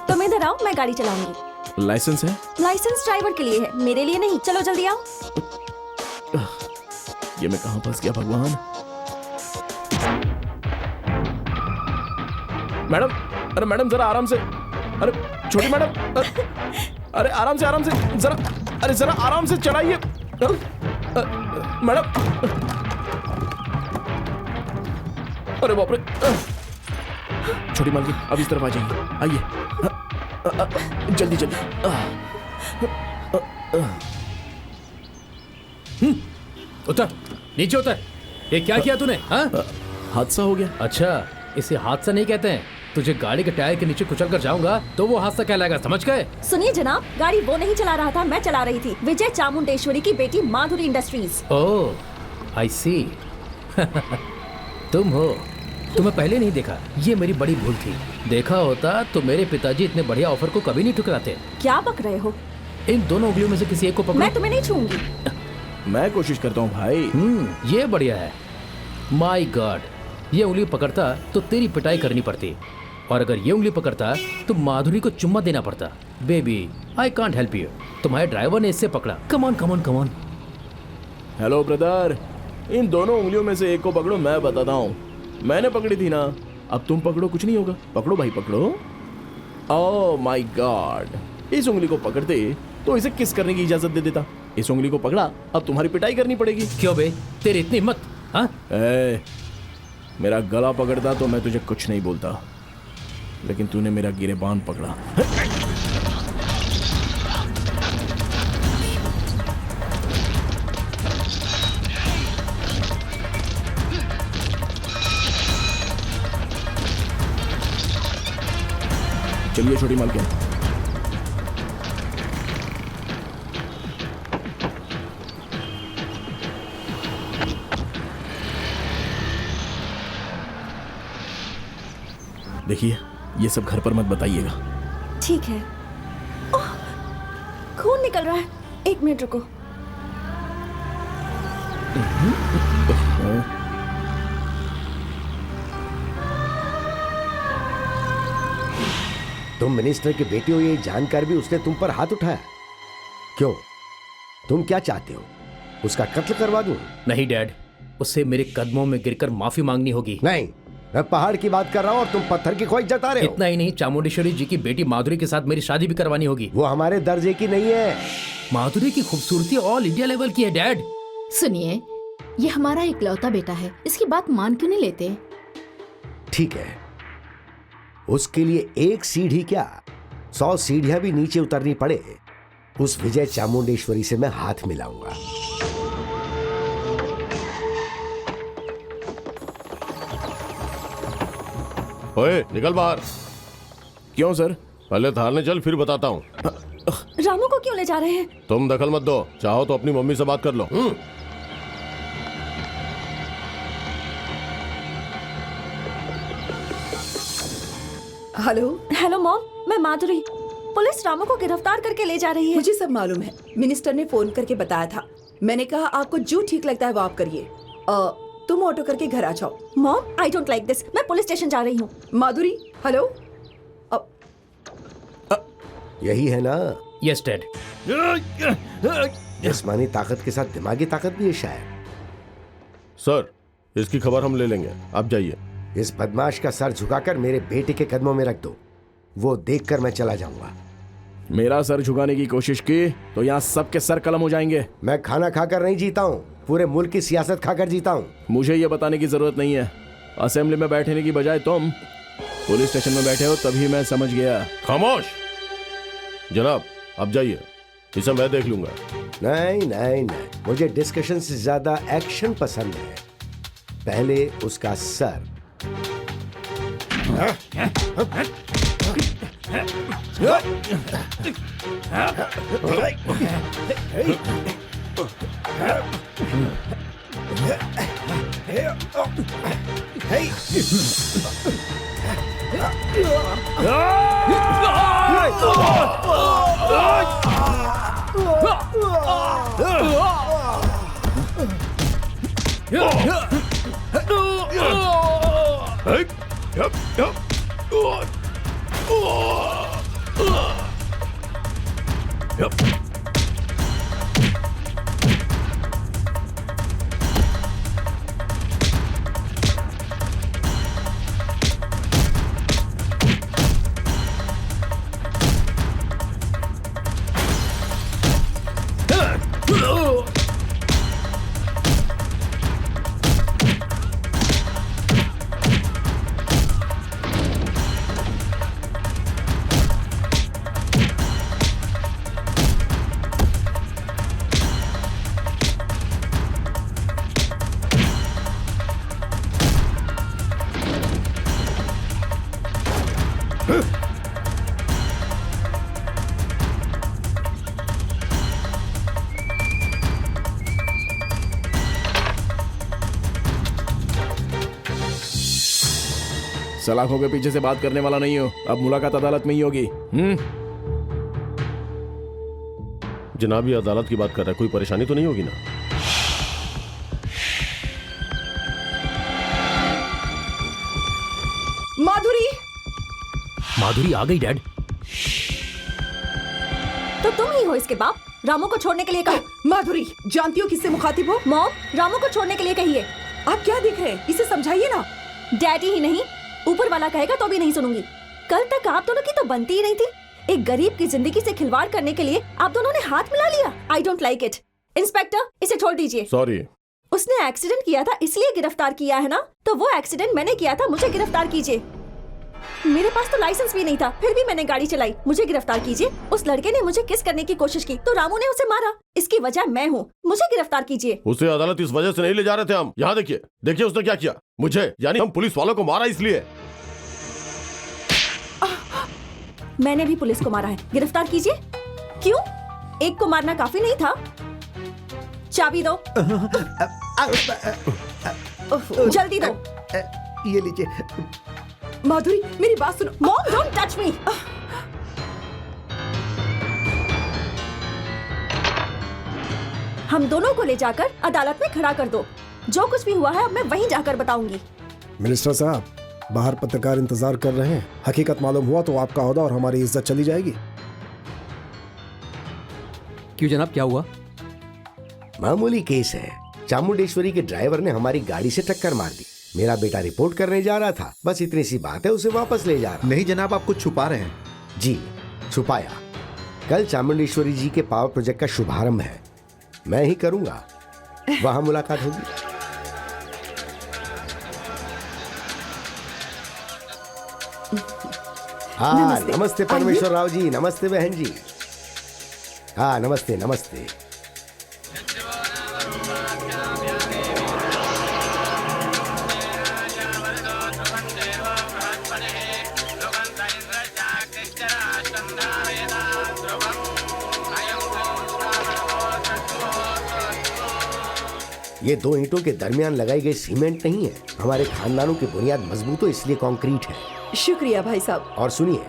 तुम इधर आओ, मैं गाड़ी चलाऊंगी। लाइसेंस है? लाइसेंस ड्राइवर के लिए है, मेरे लिए नहीं। चलो जल्दी आओ। ये मैं कहाँ फंस गया भगवान। मैडम, अरे मैडम जरा आराम से। अरे छोटी मैडम, अरे आराम से जरा, अरे जरा आराम से चलाइए मैडम। अरे बाप रे। छोटी मालकिन अब इस तरफ आ जाइए, आइए जल्दी जल्दी। उतर, नीचे उतर। ये क्या किया तूने? हादसा हो गया। अच्छा, इसे हादसा नहीं कहते हैं। तुझे गाड़ी के टायर के नीचे कुचल कर जाऊंगा तो वो हादसा कहलाएगा, समझ गए? सुनिए जनाब, गाड़ी वो नहीं चला रहा था, मैं चला रही थी। विजय चामुंडेश्वरी की बेटी माधुरी इंडस्ट्रीज। ओह, आई सी। तुम हो। तुम्हें पहले नहीं देखा, ये मेरी बड़ी भूल थी। देखा होता तो मेरे पिताजी इतने बढ़िया ऑफर को कभी नहीं ठुकराते। क्या बक रहे हो? इन दोनों उंगलियों में से किसी एक को पकड़ो। मैं तुम्हें नहीं छूंगी। मैं कोशिश करता हूँ भाई। ये बढ़िया है। माय गॉड, ये उंगली पकड़ता तो तेरी पिटाई करनी पड़ती, और अगर ये उंगली पकड़ता तो माधुरी को चुम्मा देना पड़ता। Baby, I can't help you. तुम्हारे ड्राइवर ने इससे पकड़ा। Come on come on come on. Hello brother, इन दोनों उंगलियों में से एक को पकड़ो, मैं बताता हूँ। मैंने पकड़ी थी ना, अब तुम पकड़ो, कुछ नहीं होगा। पकड़ो भाई, पकड़ो। ओह माय गॉड, इस उंगली को पकड़ते तो इसे किस करने की इजाजत दे देता। इस उंगली को पकड़ा, अब तुम्हारी पिटाई करनी पड़ेगी। क्यों बे, तेरी इतनी हिम्मत? हाँ, मेरा गला पकड़ता तो मैं तुझे कुछ नहीं बोलता, लेकिन तूने मेरा गिरेबान पकड़ा। चलिए छोटी मालकिन। देखिए, ये सब घर पर मत बताइएगा। ठीक है। खून निकल रहा है, 1 मिनट रुको। तुम मिनिस्टर की बेटी हो ये जानकर भी उसने तुम पर हाथ उठाया, क्यों? तुम क्या चाहते हो? उसका कत्ल करवा दूं? नहीं डैड, उससे मेरे कदमों में गिरकर माफी मांगनी होगी। नहीं, मैं पहाड़ की बात कर रहा हूं और तुम पत्थर की ख्वाहिश जता रहे हो। इतना ही नहीं, चामुंडेश्वरी जी की बेटी माधुरी के साथ मेरी शादी भी करवानी होगी। वो हमारे दर्जे की नहीं है। माधुरी की खूबसूरती ऑल इंडिया लेवल की है डैड। सुनिए, ये हमारा इकलौता बेटा है, इसकी बात मान क्यों नहीं लेते? ठीक है, उसके लिए एक सीढ़ी क्या 100 सीढ़ियां भी नीचे उतरनी पड़े, उस विजय चामुंडेश्वरी से मैं हाथ मिलाऊंगा। ओए निकल बाहर। क्यों सर? पहले थाने चल, फिर बताता हूँ। रामू को क्यों ले जा रहे हैं? तुम दखल मत दो, चाहो तो अपनी मम्मी से बात कर लो। हेलो। हेलो मॉम, मैं माधुरी। पुलिस रामू को गिरफ्तार करके ले जा रही है। मुझे सब मालूम है, मिनिस्टर ने फोन करके बताया था। मैंने कहा आपको जो ठीक लगता है वो आप करिए। तुम ऑटो करके घर आ जाओ। Mom, I don't like this. मैं पुलिस स्टेशन जा रही हूँ। माधुरी, हेलो। यही है ना यस डैड। जिस्मानी ताकत के साथ दिमागी ताकत भी है शायद। सर, इसकी खबर हम ले लेंगे, आप जाइए। इस बदमाश का सर झुकाकर मेरे बेटे के कदमों में रख दो, वो देखकर मैं चला जाऊंगा। मेरा सर झुकाने की कोशिश की तो यहाँ सबके सर कलम हो जाएंगे। मैं खाना खाकर नहीं जीता हूँ, पूरे मुल्क की सियासत खाकर जीता हूँ। मुझे ये बताने की जरूरत नहीं है। असेंबली में बैठने की बजाय तुम पुलिस स्टेशन में बैठे हो, तभी मैं समझ गया। खामोश जनाब, आप जाइए, इसे मैं देख लूंगा। नहीं नहीं नहीं, मुझे डिस्कशन से ज्यादा एक्शन पसंद है। पहले उसका सर। सलाखों के पीछे से बात करने वाला नहीं हो, अब मुलाकात अदालत में ही होगी। जनाब, ये अदालत की बात कर रहा है, कोई परेशानी तो नहीं होगी ना? माधुरी। माधुरी आ गई डैड। तो तुम ही हो इसके बाप? रामू को छोड़ने के लिए कहा। माधुरी, जानती हो किससे मुखातिब हो? मॉम, रामू को छोड़ने के लिए कहिए। आप क्या देख रहे हैं? इसे समझाइए ना। डैडी ही नहीं, ऊपर वाला कहेगा तो भी नहीं सुनूंगी। कल तक आप दोनों की तो बनती ही नहीं थी। एक गरीब की जिंदगी से खिलवाड़ करने के लिए आप दोनों ने हाथ मिला लिया। आई डोंट लाइक इट। इंस्पेक्टर, इसे छोड़ दीजिए। सॉरी। उसने एक्सीडेंट किया था इसलिए गिरफ्तार किया है ना, तो वो एक्सीडेंट मैंने किया था, मुझे गिरफ्तार कीजिए। मेरे पास तो लाइसेंस भी नहीं था, फिर भी मैंने गाड़ी चलाई, मुझे गिरफ्तार कीजिए। उस लड़के ने मुझे किस करने की कोशिश की तो रामू ने उसे मारा, इसकी वजह मैं हूँ, मुझे गिरफ्तार कीजिए। उसे अदालत इस वजह से नहीं ले जा रहे थे हम। यहाँ देखिए, देखिए उसने क्या किया मुझे, यानी हम पुलिस वालों को मारा इसलिए। मैंने भी पुलिस को मारा है, गिरफ्तार कीजिए। क्यों? एक को मारना काफी नहीं था? चाबी दो। जल्दी दो। ये लीजिए। माधुरी, मेरी बात सुनो। मॉम, डोंट टच मी। हम दोनों को ले जाकर अदालत में खड़ा कर दो। जो कुछ भी हुआ है अब मैं वहीं जाकर बताऊंगी। मिनिस्टर साहब, बाहर पत्रकार इंतजार कर रहे हैं। हकीकत मालूम हुआ तो आपका ओहदा और हमारी इज्जत चली जाएगी। क्यों जनाब, क्या हुआ? मामूली केस है। चामुंडेश्वरी के ड्राइवर ने हमारी गाड़ी से टक्कर मार दी। मेरा बेटा रिपोर्ट करने जा रहा था, बस इतनी सी बात है, उसे वापस ले जा रहा। नहीं जनाब, आप कुछ छुपा रहे हैं। जी, छुपाया। कल चामुंडेश्वरी जी के पावर प्रोजेक्ट का शुभारंभ है, मैं ही करूंगा। वहां मुलाकात होगी। हाँ, नमस्ते परमेश्वर राव जी। नमस्ते बहन जी। हाँ, नमस्ते नमस्ते। ये दो ईंटों के दरमियान लगाई गई सीमेंट नहीं है। हमारे खानदानों की बुनियाद मजबूत हो इसलिए कंक्रीट है। शुक्रिया भाई साहब। और सुनिए,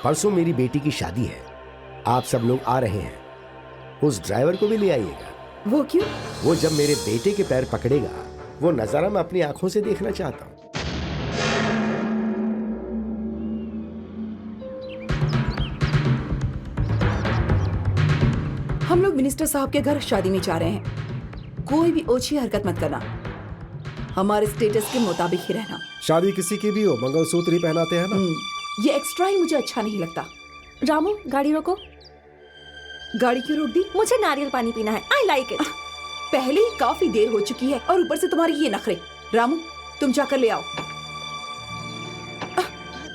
परसों मेरी बेटी की शादी है, आप सब लोग आ रहे हैं। उस ड्राइवर को भी ले आइएगा। वो क्यों? वो जब मेरे बेटे के पैर पकड़ेगा, वो नजारा मैं अपनी आंखों से देखना चाहता हूँ। हम लोग मिनिस्टर साहब के घर शादी में जा रहे हैं। कोई भी ओछी हरकत मत करना, हमारे स्टेटस के मुताबिक ही रहना। शादी किसी की भी हो, मंगलसूत्र ही पहनाते हैं ना। ये एक्स्ट्रा ही मुझे अच्छा नहीं लगता। रामू, गाड़ी रोको। गाड़ी क्यों रोक दी? मुझे नारियल पानी पीना है। I like it. पहले ही काफी देर हो चुकी है और ऊपर से तुम्हारी ये नखरे। रामू, तुम जाकर ले आओ।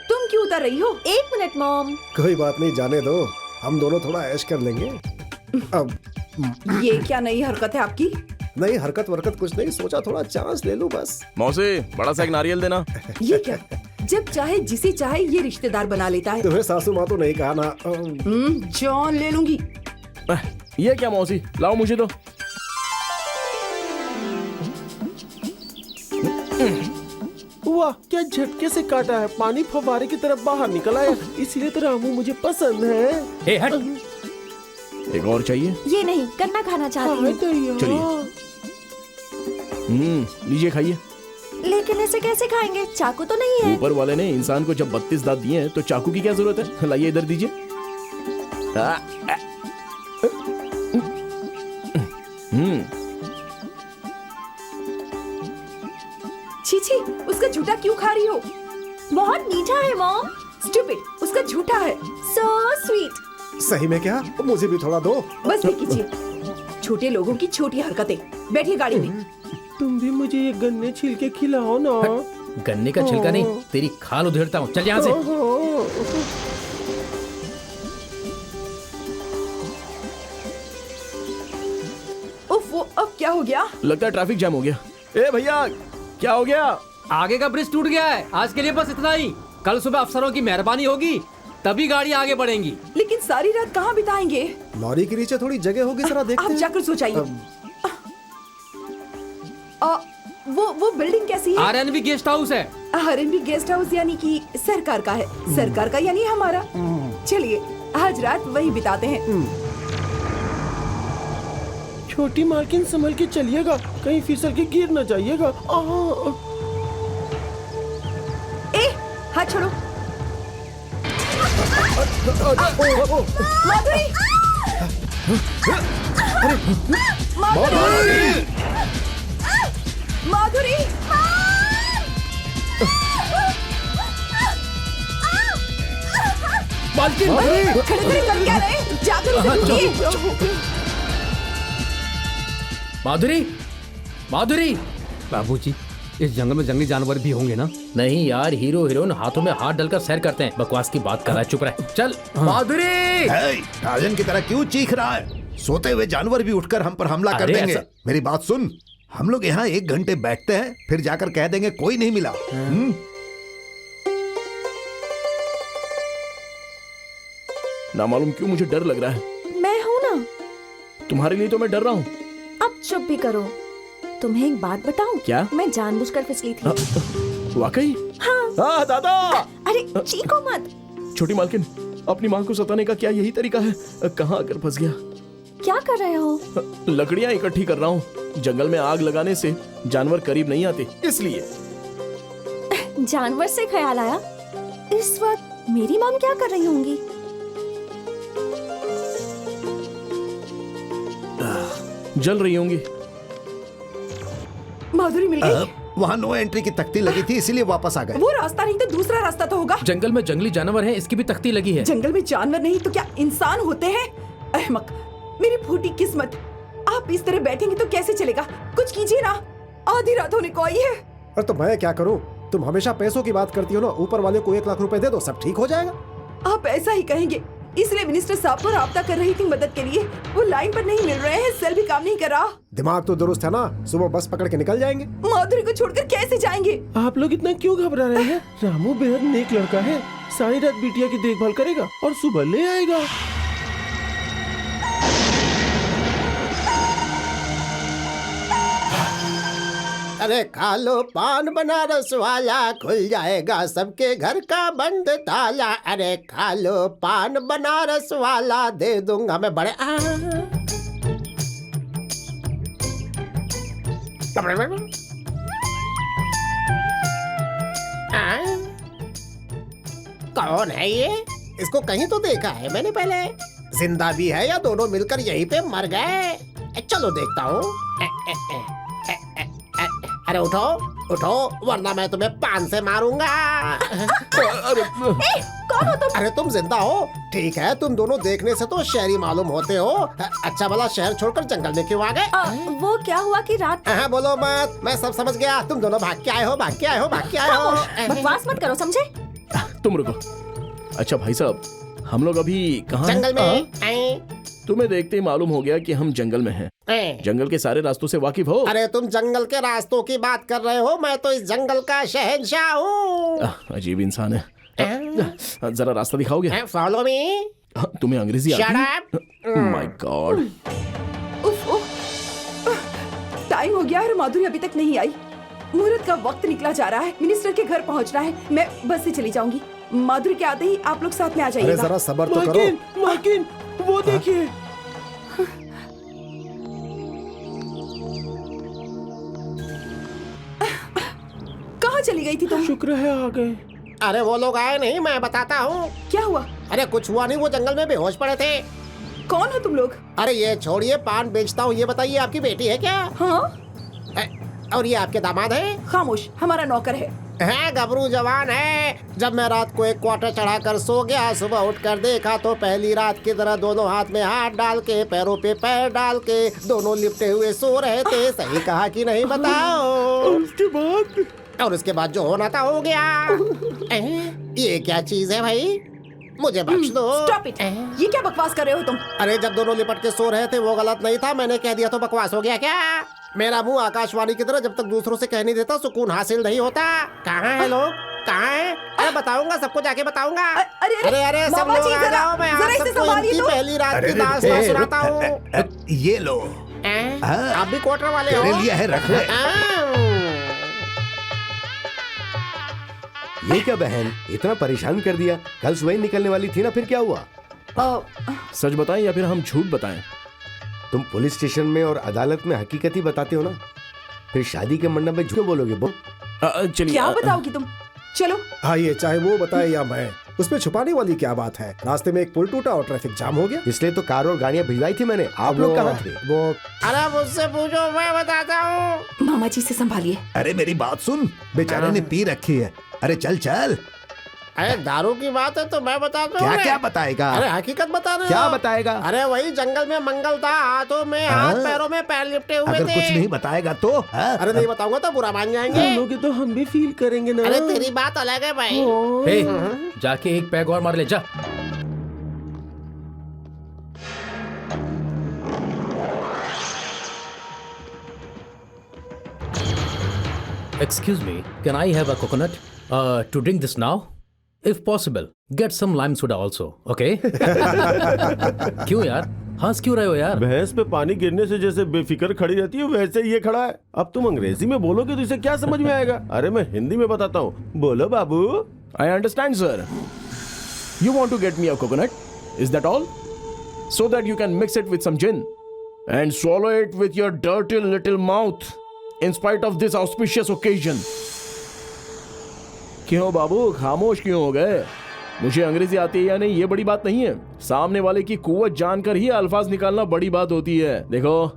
तुम क्यों उतर रही हो? 1 मिनट मॉम। कोई बात नहीं, जाने दो, हम दोनों थोड़ा ऐश कर लेंगे। अब ये क्या नई हरकत है आपकी? नहीं, हरकत वरकत कुछ नहीं, सोचा थोड़ा चांस ले लूं बस। मौसी, बड़ा सा एक नारियल देना। ये क्या? जब चाहे जिसे चाहे ये रिश्तेदार बना लेता है। तुम्हें सासू माँ तो नहीं कहा ना। जॉन ले लूंगी। ये क्या मौसी, लाओ मुझे दो। वाह, क्या झटके से काटा है। पानी फव्वारे की तरफ बाहर निकल आया। इसलिए तो रामू मुझे पसंद है। हे हट। एक और चाहिए? ये नहीं, गन्ना खाना चाहती हूँ। चलिए। लीजिए, खाइए। लेकिन ऐसे कैसे खाएंगे? चाकू तो नहीं है। ऊपर वाले ने इंसान को जब 32 दांत दिए हैं तो चाकू की क्या जरूरत है? लाइए, इधर दीजिए। छी छी, उसका झूठा क्यों खा रही हो? बहुत मीठा है मॉम। स्टूपिड, उसका झूठा है। So sweet. सही में क्या? मुझे भी थोड़ा दो। बस भी कीजिए। छोटे लोगों की छोटी हरकतें। बैठिए गाड़ी में। तुम भी मुझे ये गन्ने छिल के खिलाओ ना। गन्ने का छिलका नहीं, तेरी खाल उधेड़ता हूँ। चल यहाँ से। उफ, वो अब क्या हो गया? लगता है ट्रैफिक जाम हो गया। ए भैया, क्या हो गया? आगे का ब्रिज टूट गया है। आज के लिए बस इतना ही। कल सुबह अफसरों की मेहरबानी होगी, तभी गाड़ी आगे बढ़ेंगी। लेकिन सारी रात कहाँ बिताएंगे? लॉरी के नीचे थोड़ी जगह होगी, जरा देखते आप हैं। जाकर सो जाइए। वो बिल्डिंग कैसी है? आरएनबी गेस्ट हाउस है। आरएनबी गेस्ट हाउस यानी कि सरकार का है। सरकार का यानी हमारा। चलिए, आज रात वही बिताते हैं। छोटी मालकिन, संभल के चलिएगा, कहीं फिसल के गिर न जाइएगा। ए, हाथ छोड़ो। माधुरी! माधुरी! माधुरी! मालकिन! खड़े कर क्या रहे? जाकर उसे ढूंढिए। माधुरी, माधुरी! बाबूजी, इस जंगल में जंगली जानवर भी होंगे ना? नहीं यार, हीरो हीरोइन हाथों में हाथ डालकर सैर करते हैं। बकवास की बात कर रहा है, चुप रह। चल। माधुरी! टार्जन की तरह क्यों चीख रहा है? सोते हुए जानवर भी उठकर हम पर हमला कर अरे देंगे। ऐसा- मेरी बात सुन, हम लोग यहाँ 1 घंटे बैठते हैं, फिर जाकर कह देंगे कोई नहीं मिला। ना मालूम क्यों मुझे डर लग रहा है। मैं हूँ ना। तुम्हारे लिए तो मैं डर रहा हूँ। अब चुप भी करो। तुम्हें एक बात बताऊं? क्या? मैं जानबूझकर फिसली थी। वाकई? हाँ। दादा! अरे चीखो मत। छोटी मालकिन, अपनी माँ को सताने का क्या यही तरीका है? कहाँ आकर फंस गया? क्या कर रहे हो? लकड़ियाँ इकट्ठी कर रहा हूँ। जंगल में आग लगाने से जानवर करीब नहीं आते, इसलिए। जानवर से ख्याल आया, इस वक्त मेरी मॉम क्या कर रही होंगी? जल रही होंगी। माधुरी मिल गई? वहाँ नो एंट्री की तख्ती लगी थी, इसीलिए वापस आ गए। वो रास्ता नहीं तो दूसरा रास्ता तो होगा। जंगल में जंगली जानवर हैं, इसकी भी तख्ती लगी है। जंगल में जानवर नहीं तो क्या इंसान होते हैं? अहमक, मेरी फूटी किस्मत। आप इस तरह बैठेंगे तो कैसे चलेगा? कुछ कीजिए ना, आधी रात होने को आई है। और तो मैं क्या करूं? तुम हमेशा पैसों की बात करती हो ना। ऊपर वाले को 1 लाख रुपए दे दो, सब ठीक हो जाएगा। आप ऐसा ही कहेंगे, इसलिए मिनिस्टर साहब को राब्ता कर रही थी मदद के लिए। वो लाइन पर नहीं मिल रहे हैं, सेल भी काम नहीं कर रहा। दिमाग तो दुरुस्त है ना, सुबह बस पकड़ के निकल जाएंगे। माधुरी को छोड़कर कैसे जाएंगे? आप लोग इतना क्यों घबरा रहे हैं? रामू बेहद नेक लड़का है, सारी रात बिटिया की देखभाल करेगा और सुबह ले आएगा। अरे खा लो पान बनारस वाला, खुल जाएगा सबके घर का बंद ताला। अरे खा लो पान बनारस वाला, दे दूंगा मैं बड़े कौन है ये? इसको कहीं तो देखा है मैंने पहले। जिंदा भी है या दोनों मिलकर यहीं पे मर गए? चलो देखता हूँ। अरे उठो उठो, वरना मैं तुम्हें पान से मारूंगा। कौन हो तुम? अरे तुम जिंदा हो? ठीक है, तुम दोनों देखने से तो शहरी मालूम होते हो। अच्छा भला शहर छोड़कर जंगल में क्यों आ गए? वो क्या हुआ कि रात। हाँ बोलो मत, मैं सब समझ गया। तुम दोनों भाग के आए हो, भाग के आए हो, भाग के आए हो। बकवास मत करो, समझे? तुम रुको। अच्छा भाई साहब, हम लोग अभी कहाँ जंगल में हैं? तुम्हें देखते ही मालूम हो गया कि हम जंगल में हैं। जंगल के सारे रास्तों से वाकिफ हो? अरे तुम जंगल के रास्तों की बात कर रहे हो, मैं तो इस जंगल का शहंशाह हूँ। अजीब इंसान है। जरा रास्ता दिखाओगे? Follow me. तुम्हें अंग्रेजी आती है? My God. टाइम हो गया और माधुरी अभी तक नहीं आई। मुहूर्त का वक्त निकला जा रहा है, मिनिस्टर के घर पहुंचना है। मैं बस से चली जाऊंगी। माधुरी के आते ही आप लोग साथ में आ जाइएगा। अरे जरा सब्र तो करो। मालकिन, वो देखिए। कहाँ चली गई थी तुम? शुक्र है आ गए। अरे वो लोग आए नहीं, मैं बताता हूँ। क्या हुआ? अरे कुछ हुआ नहीं, वो जंगल में बेहोश पड़े थे। कौन हो तुम लोग? अरे ये छोड़िए, पान बेचता हूँ। ये बताइए, आपकी बेटी है क्या? हाँ। और ये आपके दामाद है? खामोश, हमारा नौकर है। गबरू जवान है। जब मैं रात को एक क्वार्टर चढ़ाकर सो गया, सुबह उठकर देखा तो पहली रात की तरह दोनों हाथ में हाथ डाल के, पैरों पे पैर डाल के, दोनों लिपटे हुए सो रहे थे। सही कहा कि नहीं बताओ? और उसके बाद जो होना था हो गया। ये क्या चीज है भाई? मुझे बख्श दो। Stop it. ये क्या बकवास कर रहे हो तुम? अरे जब दोनों लिपट के सो रहे थे वो गलत नहीं था, मैंने कह दिया तो बकवास हो गया क्या? मेरा मुंह आकाशवाणी की तरह जब तक दूसरों से कह नहीं देता सुकून हासिल नहीं होता। कहाँ है लोग? कहाँ है? अरे बताऊंगा, सबको जाके बताऊंगा। अरे अरे सब लोग आ जाओ, मैं आप सबको इनकी पहली रात की दास्तान सुनाता हूँ। ये लो। आप भी क्वार्टर वाले हो? तेरे लिए है, रख ले। ये क्या बहन, इतना परेशान कर दिया? कल सुबह निकलने वाली थी ना, फिर क्या हुआ? सच बताएं या फिर हम झूठ बताएं? तुम पुलिस स्टेशन में और अदालत में हकीकत ही बताते हो ना, फिर शादी के मंडप में झूठ बोलोगे? चलिए। क्या बताओगी तुम? चलो। हाँ, ये चाहे वो बताए या मैं, उसमें छुपाने वाली क्या बात है? रास्ते में एक पुल टूटा और ट्रैफिक जाम हो गया, इसलिए तो कार और गाड़ियाँ भिजवाई थी मैंने। आप लोग कहाँ थे? वो अरे मुझसे पूछो, मैं बताता हूँ। मामा जी से संभालिए। अरे मेरी बात सुन, बेचारे ने पी रखी है। अरे चल चल। अरे दारू की बात है तो मैं बताता हूँ। क्या क्या बताएगा? अरे हकीकत बता रहे हो। क्या बताएगा? अरे वही जंगल में मंगल था, हाथों में हाथ, पैरों में पैर लिपटे हुए अगर थे। कुछ नहीं बताएगा तो? अरे नहीं बताऊंगा तो बुरा मान जाएंगे। लोगे तो हम भी फील करेंगे ना। अरे तेरी बात अलग है भाई। हे, जाके एक पैग और मार ले जा। Excuse me, can I have a coconut to drink this now? If possible, get some lime soda also, okay? क्यों यार? हंस क्यों रहे हो यार? भैंस पे पानी गिरने से जैसे बेफिक्र खड़ी रहती है, वैसे ये खड़ा है। अब तुम अंग्रेजी में बोलोगे तो इसे क्या समझ में आएगा? अरे मैं हिंदी में बताता हूँ, बोलो बाबू। I understand, sir. You want to get me a coconut? Is that all? so that you can mix it with some gin and swallow it with your dirty little mouth in spite of this auspicious occasion. क्यों बाबू खामोश क्यों हो गए? मुझे अंग्रेजी आती है या नहीं ये बड़ी बात नहीं है, सामने वाले की कुव्वत जानकर ही अल्फाज निकालना बड़ी बात होती है। देखो,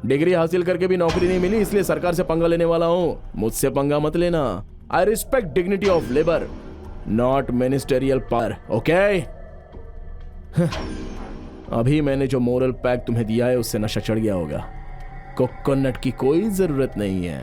डिग्री हासिल करके भी नौकरी नहीं मिली, इसलिए सरकार से पंगा लेने वाला हूँ। मुझसे पंगा मत लेना। I respect dignity of labour, not ministerial power, okay? अभी मैंने जो मोरल पैक तुम्हें दिया है उससे नशा चढ़ गया होगा। कोकोनट की कोई जरूरत नहीं है।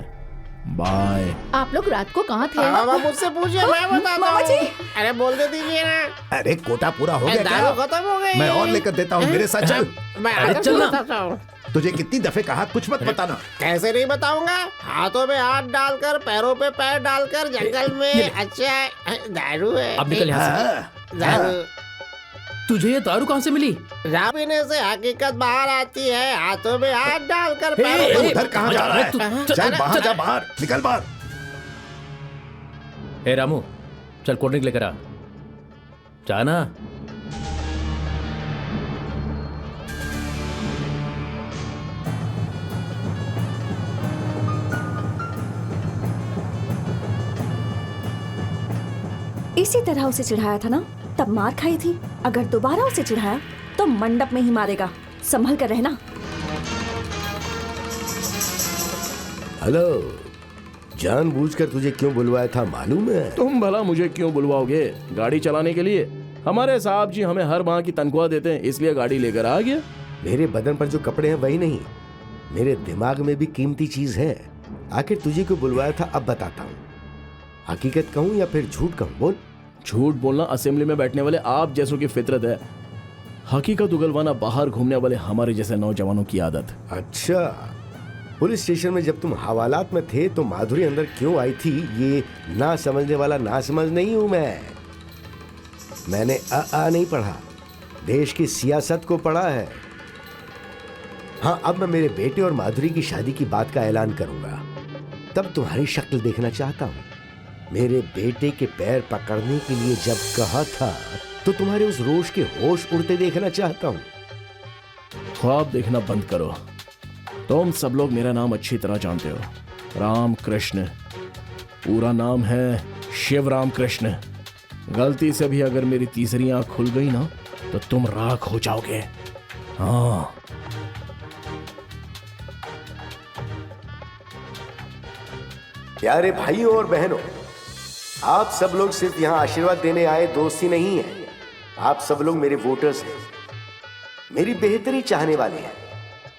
बाय। आप लोग रात को कहाँ थे? मुझसे पूछिए, मैं बताता हूँ। अरे बोल दे दीजिए ना। अरे कोटा पूरा हो गया क्या? खत्म हो गई। मैं और लेकर देता हूँ, मेरे साथ चल। मैं आकर बताता हूँ। तुझे कितनी दफे कहा कुछ मत बताना। कैसे नहीं बताऊंगा? हाथों में हाथ डालकर, पैरों पे पैर डालकर जंगल में। अच्छा दारू है। अब निकल यहाँ से। दारू तुझे ये दारू कहाँ से मिली? रात पीने से हकीकत बाहर आती है। हाथों में हाथ डालकर पैरों तू पे। उधर कहाँ जा रहा है? चल बाहर जा, बाहर निकल बाहर। ए रामू, चल कोल्ड ड्रिंक लेकर आ। जाना। इसी तरह उसे चिढ़ाया था ना, तब मार खाई थी। अगर दोबारा उसे चिढ़ाया तो मंडप में ही मारेगा। संभल कर रहना। हेलो, जानबूझकर तुझे क्यों बुलवाया था मालूम है? तुम भला मुझे क्यों बुलवाओगे? गाड़ी चलाने के लिए। हमारे साहब जी हमें हर माह की तनख्वाह देते हैं, इसलिए गाड़ी लेकर आ गया। मेरे बदन पर जो कपड़े हैं वही नहीं, मेरे दिमाग में भी कीमती चीज है। आखिर तुझे क्यों बुलवाया था अब बताता हूँ। हकीकत कहूँ या फिर झूठ कहूँ? बोल। झूठ बोलना असेंबली में बैठने वाले आप जैसों की फितरत है, हकीकत उगलवाना बाहर घूमने वाले हमारे जैसे नौजवानों की आदत। अच्छा, पुलिस स्टेशन में जब तुम हवालात में थे तो माधुरी अंदर क्यों आई थी ये ना समझने वाला ना समझ नहीं हूं मैं। मैंने आ नहीं पढ़ा, देश की सियासत को पढ़ा है। हाँ, अब मैं मेरे बेटे और माधुरी की शादी की बात का ऐलान करूंगा, तब तुम्हारी शक्ल देखना चाहता हूं। मेरे बेटे के पैर पकड़ने के लिए जब कहा था तो तुम्हारे उस रोष के होश उड़ते देखना चाहता हूं। ख्वाब देखना बंद करो। तुम सब लोग मेरा नाम अच्छी तरह जानते हो, राम कृष्ण। पूरा नाम है शिव राम कृष्ण। गलती से भी अगर मेरी तीसरी आंख खुल गई ना तो तुम राख हो जाओगे। हाँ, प्यारे भाइयों और बहनों, आप सब लोग सिर्फ यहाँ आशीर्वाद देने आए दोस्त ही नहीं हैं। आप सब लोग मेरे वोटर्स हैं, मेरी बेहतरी चाहने वाले हैं।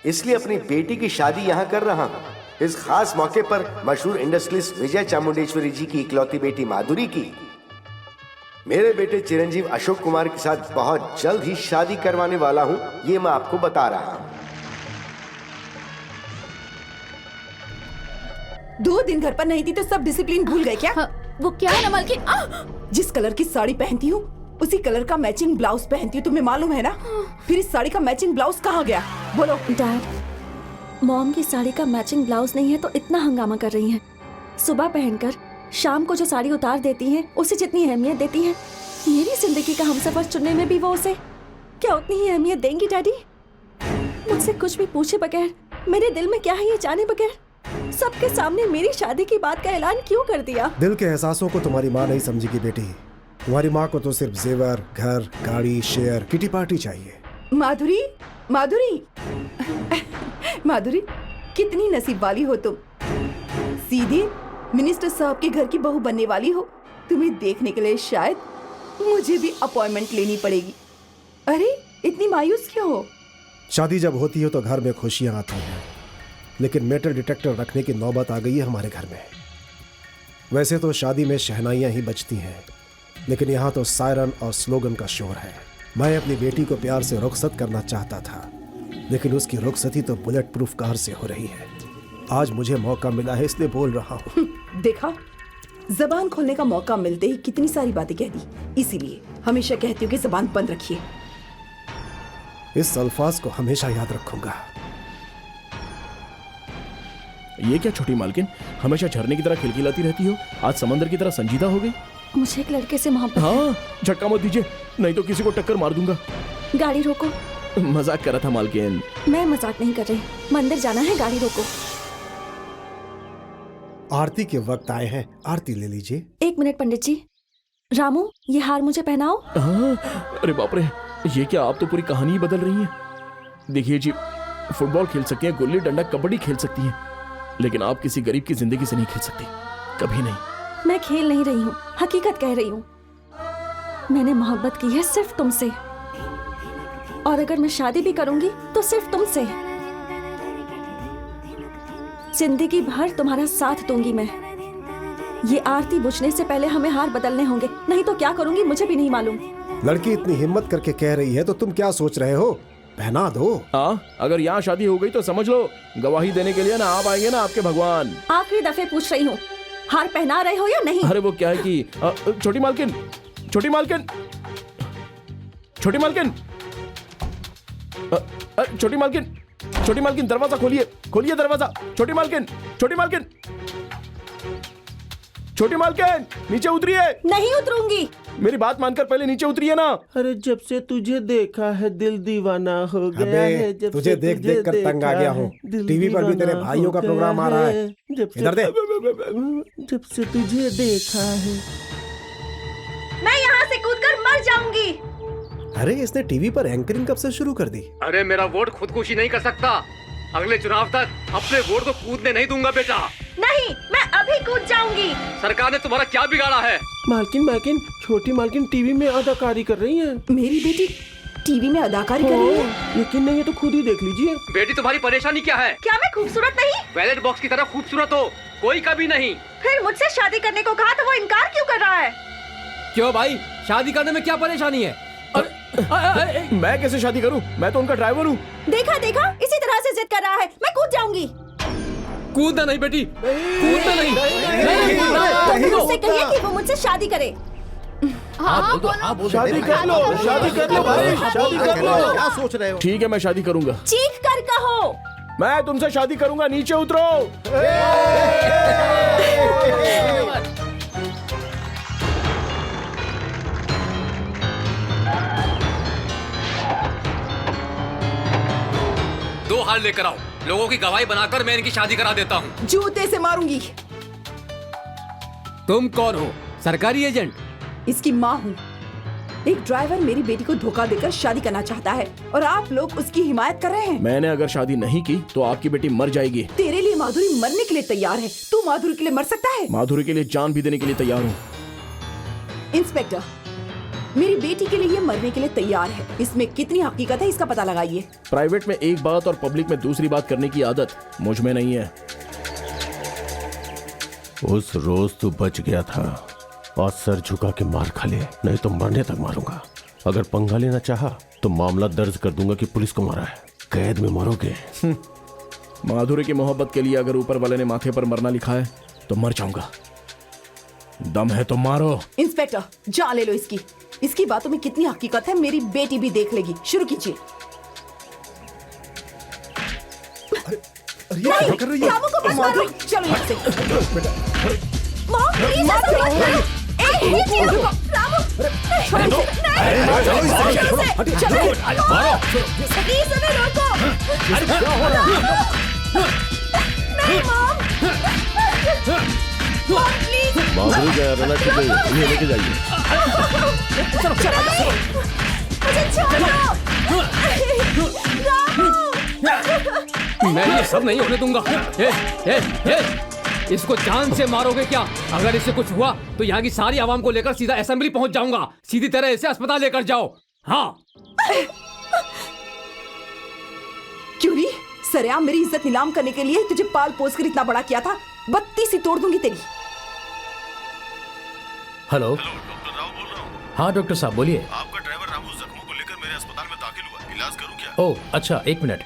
इसलिए अपनी बेटी की शादी यहाँ कर रहा हूँ। इस खास मौके पर मशहूर इंडस्ट्रियलिस्ट विजय चामुंडेश्वरी जी की इकलौती बेटी माधुरी की मेरे बेटे चिरंजीव अशोक कुमार के साथ बहुत जल्द ही शादी करवाने वाला हूँ, ये मैं आपको बता रहा हूँ। 2 दिन घर पर नहीं थी तो सब डिसिप्लिन भूल गए क्या? हाँ, वो क्या है ना मालकिन? जिस कलर की साड़ी पहनती हूँ उसी कलर का मैचिंग ब्लाउज पहनती हूँ, तुम्हें मालूम है ना? फिर इस साड़ी का मैचिंग ब्लाउज कहाँ गया? बोलो। डैड, मॉम की साड़ी का मैचिंग ब्लाउज नहीं है तो इतना हंगामा कर रही हैं। सुबह पहनकर शाम को जो साड़ी उतार देती हैं उसे जितनी अहमियत देती हैं, मेरी जिंदगी का हमसफर चुनने में भी वो उसे क्या उतनी ही अहमियत देंगी? डैडी, मुझसे कुछ भी पूछे बगैर, मेरे दिल में क्या है ये जाने बगैर सबके सामने मेरी शादी की बात का ऐलान क्यों कर दिया? दिल के एहसासों को तुम्हारी माँ नहीं समझेगी बेटी। तुम्हारी माँ को तो सिर्फ जेवर, घर, गाड़ी, शेयर, किटी पार्टी चाहिए। माधुरी, माधुरी, माधुरी, कितनी नसीब वाली हो तुम। सीधे मिनिस्टर साहब के घर की बहू बनने वाली हो। तुम्हें देखने के लिए शायद मुझे भी अपॉइंटमेंट लेनी पड़ेगी। अरे इतनी मायूस क्यों हो? शादी जब होती है तो घर में खुशियां आती हैं, लेकिन मेटल डिटेक्टर रखने की नौबत आ गई है हमारे घर में। वैसे तो शादी में शहनाइयां ही बजती हैं, लेकिन यहाँ तो सायरन और स्लोगन का शोर है। मैं अपनी बेटी को प्यार से रुखसत करना चाहता था, लेकिन उसकी रुखसती तो बुलेट प्रूफ कार से हो रही है। आज मुझे मौका मिला है इसलिए बोल रहा हूँ। देखा, जबान खोलने का मौका मिलते ही कितनी सारी बातें कह दी। इसीलिए हमेशा कहती हूँ कि जबान बंद रखिए। इस अल्फाज को हमेशा याद रखूंगा। ये क्या छोटी मालकिन, हमेशा झरने की तरह खिलखिलाती रहती हो, आज समंदर की तरह संजीदा हो गई। मुझे एक लड़के से मोहब्बत। हाँ, झटका मत दीजिए, नहीं तो किसी को टक्कर मार दूंगा। गाड़ी रोको। मजाक कर रहा था मालकिन। मैं मजाक नहीं कर रही, मंदिर जाना है, गाड़ी रोको। आरती के वक्त आए हैं, आरती ले लीजिए। 1 मिनट पंडित जी। रामू, ये हार मुझे पहनाओ। हाँ, अरे बाप रे, ये क्या, आप तो पूरी कहानी ही बदल रही हैं। देखिए जी, फुटबॉल खेल सकती हैं, गुल्ली डंडा कबड्डी खेल सकती हैं, लेकिन आप किसी गरीब की जिंदगी से नहीं खेल सकती, कभी नहीं। मैं खेल नहीं रही हूँ, हकीकत कह रही हूँ। मैंने मोहब्बत की है सिर्फ तुमसे, और अगर मैं शादी भी करूंगी तो सिर्फ तुमसे। जिंदगी भर तुम्हारा साथ दूंगी मैं। ये आरती बुझने से पहले हमें हार बदलने होंगे, नहीं तो क्या करूंगी मुझे भी नहीं मालूम। लड़की इतनी हिम्मत करके कह रही है तो तुम क्या सोच रहे हो? पहना दो। हाँ, अगर यहाँ शादी हो गई तो समझ लो गवाही देने के लिए ना आप आएंगे ना आपके भगवान। आखिरी दफे पूछ रही हूँ, हार पहना रहे हो या नहीं? अरे वो क्या है कि छोटी मालकिन, छोटी मालकिन, छोटी मालकिन, छोटी मालकिन, छोटी मालकिन, दरवाजा खोलिए, खोलिए दरवाजा। छोटी मालकिन, छोटी मालकिन, छोटी मालकिन, नीचे उतरिए। नहीं उतरूंगी। मेरी बात मानकर पहले नीचे उतरिए ना। अरे जब से तुझे देखा है दिल दीवाना हो गया अबे, है। जब तुझे देख देख कर तंग आ गया हूँ। टीवी पर भी तेरे भाइयों का प्रोग्राम आ रहा है। इधर दे। जब से तुझे देखा है। मैं यहाँ से कूदकर मर जाऊंगी। अरे इसने टीवी पर एंकरिंग कब से शुरू कर दी? अरे मेरा वोट खुदकुशी नहीं कर सकता, अगले चुनाव तक अपने वोट को कूदने नहीं दूंगा बेटा। नहीं, मैं अभी कूद जाऊंगी। सरकार ने तुम्हारा क्या बिगाड़ा है? मालकिन, मालकिन, छोटी मालकिन टीवी में अदाकारी कर रही है। मेरी बेटी टीवी में अदाकारी कर रही है? यकीन नहीं है तो खुद ही देख लीजिए। बेटी तुम्हारी परेशानी क्या है? क्या मैं खूबसूरत नहीं? बैलेट बॉक्स की तरह खूबसूरत हो, कोई कभी नहीं। फिर मुझसे शादी करने को कहा तो वो इनकार क्यों कर रहा है? क्यों भाई, शादी करने में क्या परेशानी है? मैं कैसे शादी करूं? मैं तो उनका ड्राइवर हूं। देखा देखा, इसी तरह से जिद कर रहा है। मैं कूद जाऊंगी। कूदना नहीं बेटी, कूदना नहीं। उससे कहिए कि वो मुझसे शादी करे। हाँ बोलो। शादी कर लो, शादी कर लो भाई, शादी कर लो। क्या सोच रहे हो? ठीक है, मैं शादी करूंगा। चीख कर कहो। मैं तुमसे शादी करूंगा, नीचे उतरो। दो हार लेकर आओ, लोगों की गवाही बनाकर मैं इनकी शादी करा देता हूँ। जूते से मारूंगी। तुम कौन हो? सरकारी एजेंट? इसकी माँ हूँ। एक ड्राइवर मेरी बेटी को धोखा देकर शादी करना चाहता है और आप लोग उसकी हिमायत कर रहे हैं। मैंने अगर शादी नहीं की तो आपकी बेटी मर जाएगी। तेरे लिए माधुरी मरने के लिए तैयार है, तू माधुरी के लिए मर सकता है? माधुरी के लिए जान भी देने के लिए तैयार हूँ। इंस्पेक्टर, मेरी बेटी के लिए ये मरने के लिए तैयार है। इसमें कितनी हकीकत है इसका पता लगाइए। प्राइवेट में एक बात और पब्लिक में दूसरी बात करने की आदत मुझ में नहीं है। उस रोज तू बच गया था और सर झुका के मार खा ले, नहीं तो मरने तक मारूंगा। अगर पंगा लेना चाहा तो मामला दर्ज कर दूंगा कि पुलिस को मारा है, कैद में मरोगे। माधुरी की मोहब्बत के लिए अगर ऊपर वाले ने माथे पर मरना लिखा है तो मर जाऊंगा। दम है तो मारो। इंस्पेक्टर, जान ले लो इसकी। इसकी बातों में कितनी हकीकत है मेरी बेटी भी देख लेगी। शुरू कीजिए। अरे क्या कर रही है? रामू को बस मारो। चलो यहाँ से। मॉम, प्लीज ऐसा मत करो। एक मिनट, रुको। रामू, छोड़ो इसे। नहीं, चलो इसे। चलो, मारो। प्लीज हमें रोको। अरे क्या हो रहा है? नहीं मॉम, मॉम प्लीज। माधुरी का रहना चाहिए, इन्हें लेके जाइए। मुझे छोड़ो। मैं ये सब नहीं होने दूंगा। इसको जान से मारोगे क्या? अगर इसे कुछ हुआ तो यहाँ की सारी आवाम को लेकर सीधा असेंबली पहुंच जाऊंगा। सीधी तरह इसे अस्पताल लेकर जाओ। हाँ। क्यों नहीं? सरेआम मेरी इज्जत नीलाम करने के लिए तुझे पाल पोस कर इतना बड़ा किया था। बत्ती सी तोड़ दूंगी तेरी। हेलो, हाँ डॉक्टर साहब बोलिए। आपका ड्राइवर रामू जख्मों को लेकर मेरे अस्पताल में दाखिल हुआ, इलाज करूं क्या? ओह अच्छा, 1 मिनट।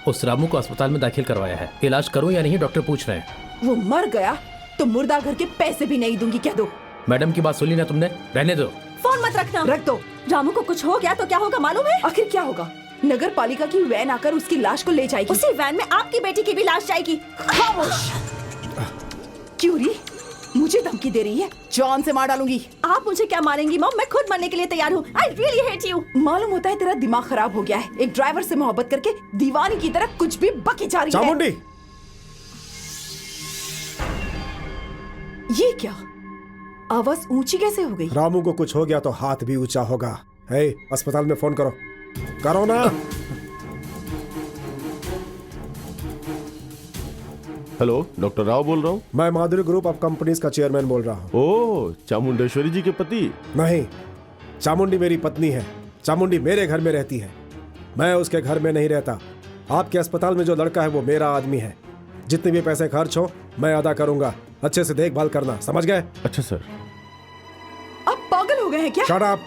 उस रामू को अस्पताल में दाखिल करवाया है, इलाज करूं या नहीं डॉक्टर पूछ रहे हैं। वो मर गया तो मुर्दा घर के पैसे भी नहीं दूंगी, कह दो। मैडम की बात सुनी ना तुमने? रहने दो। फोन मत रखना। रख दो। रामू को कुछ हो गया तो क्या होगा मालूम है? आखिर क्या होगा? नगर पालिका की वैन आकर उसकी लाश को ले जाएगी। उसी वैन में आपकी बेटी की भी लाश जाएगी। खामोश। क्यूरी, मुझे धमकी दे रही है, जान से मार डालूंगी। आप मुझे क्या मारेंगी मॉम? मैं खुद मरने के लिए तैयार हूँ। I really hate you. मालूम होता है तेरा दिमाग खराब हो गया है। एक ड्राइवर से मोहब्बत करके दीवानी की तरह कुछ भी बकी जा रही है। चामुंडी, ये क्या आवाज ऊंची कैसे हो गई? रामू को कुछ हो गया तो हाथ भी ऊंचा होगा। हे, अस्पताल में फोन करो। करो ना। हेलो, डॉक्टर राव बोल रहा हूँ। मैं माधुरी ग्रुप ऑफ कंपनीज का चेयरमैन बोल रहा हूँ। ओह, चामुंडेश्वरी जी के पति? नहीं, चामुंडी मेरी पत्नी है। चामुंडी मेरे घर में रहती है, मैं उसके घर में नहीं रहता। आपके अस्पताल में जो लड़का है वो मेरा आदमी है। जितने भी पैसे खर्च हो मैं अदा करूंगा। अच्छे से देखभाल करना, समझ गए? अच्छा सर। आप पागल हो गए हैं क्या? Shut up.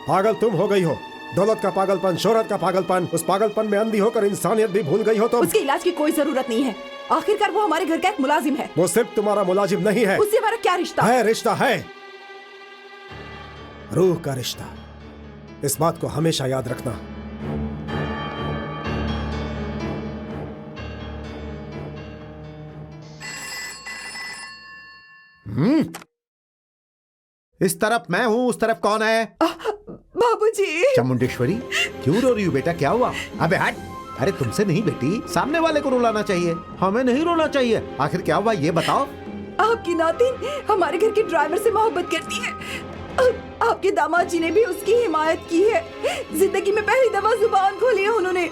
पागल तुम हो गई हो। दौलत का पागलपन, शोहरत का पागलपन, उस पागलपन में अंधी होकर इंसानियत भी भूल गई हो तुम। उसके इलाज की कोई जरूरत नहीं है। आखिरकार वो हमारे घर का एक मुलाजिम है। वो सिर्फ तुम्हारा मुलाजिम नहीं है। उससे हमारा क्या रिश्ता है? रिश्ता है, रूह का रिश्ता। इस बात को हमेशा याद रखना। इस तरफ मैं हूँ, उस तरफ कौन है? बाबूजी। चामुंडेश्वरी, क्यों रो रही हो बेटा? क्या हुआ? अबे हट। अरे तुमसे नहीं बेटी, सामने वाले को रुलाना चाहिए, हमें नहीं रोना चाहिए। आखिर क्या हुआ ये बताओ। आपकी नातिन हमारे घर के ड्राइवर से मोहब्बत करती है। आपके दामाद जी ने भी उसकी हिमायत की है। जिंदगी में पहली दफा जुबान खोली है उन्होंने।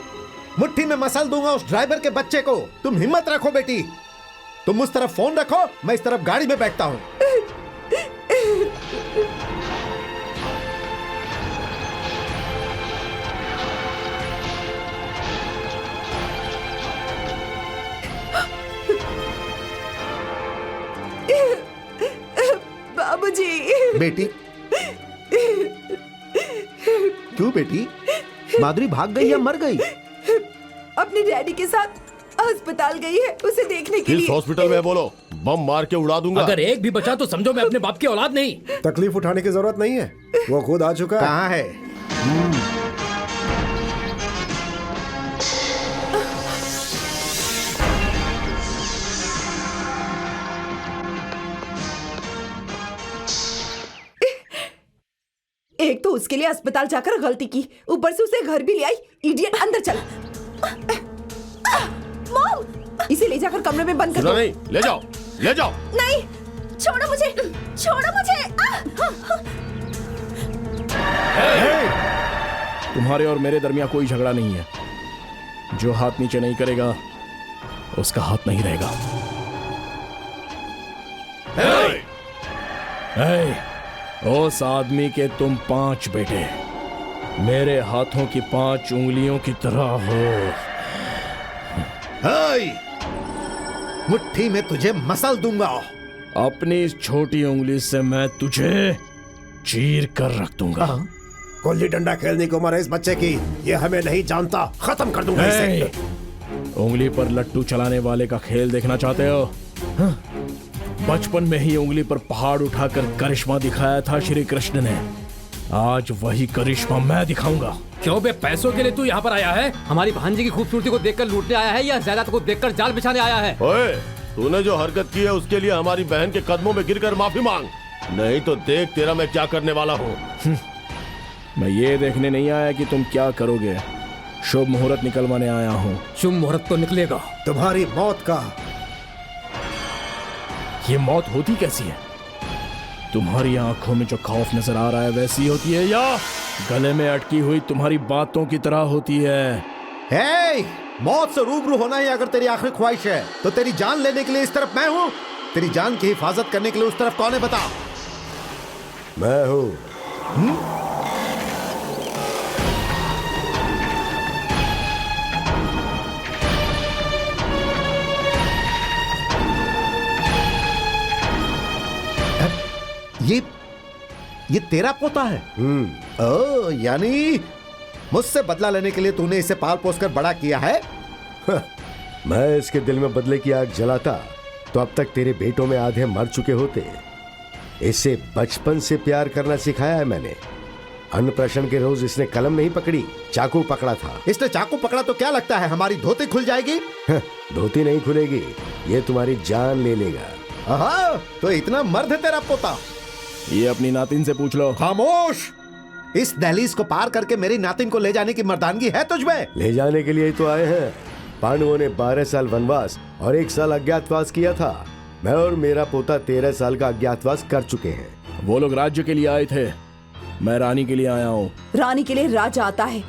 मुट्ठी में मसल दूंगा उस ड्राइवर के बच्चे को। तुम हिम्मत रखो बेटी। तुम उस तरफ फोन रखो, मैं इस तरफ गाड़ी में बैठता हूँ। बाबूजी। बेटी, क्यों बेटी? माधुरी भाग गई या मर गई? अपने डैडी के साथ अस्पताल गई है उसे देखने के लिए। किस हॉस्पिटल में है बोलो, बम मार के उड़ा दूंगा। अगर एक भी बचा तो समझो मैं अपने बाप की औलाद नहीं। तकलीफ उठाने की जरूरत नहीं है, वो खुद आ चुका है। कहाँ है? एक तो उसके लिए अस्पताल जाकर गलती की, ऊपर से उसे घर भी ले आई। इडियट, अंदर चल। मॉम, इसे ले जाकर कमरे में बंद कर दो। नहीं, ले जाओ, ले जाओ। नहीं, छोड़ो मुझे, छोड़ो मुझे। तुम्हारे और मेरे दरमियान कोई झगड़ा नहीं है। जो हाथ नीचे नहीं करेगा उसका हाथ नहीं रहेगा। उस आदमी के तुम 5 बेटे मेरे हाथों की 5 उंगलियों की तरह हो। मुट्ठी में तुझे मसल दूंगा। अपनी इस छोटी उंगली से मैं तुझे चीर कर रख दूंगा। गुल्ली डंडा खेलने की उम्र है इस बच्चे की, ये हमें नहीं जानता। खत्म कर दूंगा इसे। उंगली पर लट्टू चलाने वाले का खेल देखना चाहते हो? हाँ? बचपन में ही उंगली पर पहाड़ उठाकर करिश्मा दिखाया था श्री कृष्ण ने। आज वही करिश्मा मैं दिखाऊंगा। क्यों बे, पैसों के लिए तू यहाँ पर आया है? हमारी भांजी की खूबसूरती को देखकर लूटने आया है या जायदाद को देखकर जाल बिछाने आया है? ओए, तूने जो हरकत की है उसके लिए हमारी बहन के कदमों में गिरकर माफी मांग, नहीं तो देख तेरा मैं क्या करने वाला हूँ। मैं ये देखने नहीं आया कि तुम क्या करोगे, शुभ मुहूर्त निकलवाने आया हूँ। शुभ मुहूर्त तो निकलेगा। तुम्हारी मौत का। ये मौत होती कैसी है? तुम्हारी आंखों में जो खौफ नजर आ रहा है वैसी होती है या गले में अटकी हुई तुम्हारी बातों की तरह होती है? हे, मौत से रूबरू होना ही अगर तेरी आखिरी ख्वाहिश है तो तेरी जान लेने के लिए इस तरफ मैं हूँ, तेरी जान की हिफाजत करने के लिए उस तरफ कौन है बता? मैं हूँ। ये तेरा पोता है? ओ, यानी मुझसे बदला लेने के लिए तूने इसे पाल पोस कर बड़ा किया है? मैं इसके दिल में बदले की आग जलाता तो अब तक तेरे बेटों में आधे मर चुके होते। इसे बचपन से प्यार करना सिखाया है मैंने। अन्नप्राशन के रोज इसने कलम नहीं पकड़ी, चाकू पकड़ा था। इसने चाकू पकड़ा तो क्या लगता है हमारी धोती खुल जाएगी? धोती नहीं खुलेगी, ये तुम्हारी जान ले लेगा। हाँ, तो इतना मर्द है तेरा पोता? ये अपनी नातिन से पूछ लो। खामोश! इस दहलीज को पार करके मेरी नातिन को ले जाने की मर्दानगी है तुझमें? ले जाने के लिए ही तो आए हैं। पांडवों ने 12 साल वनवास और 1 साल अज्ञातवास किया था। मैं और मेरा पोता 13 साल का अज्ञातवास कर चुके हैं। वो लोग राज्य के लिए आए थे, मैं रानी के लिए आया हूँ। रानी के लिए राजा आता है,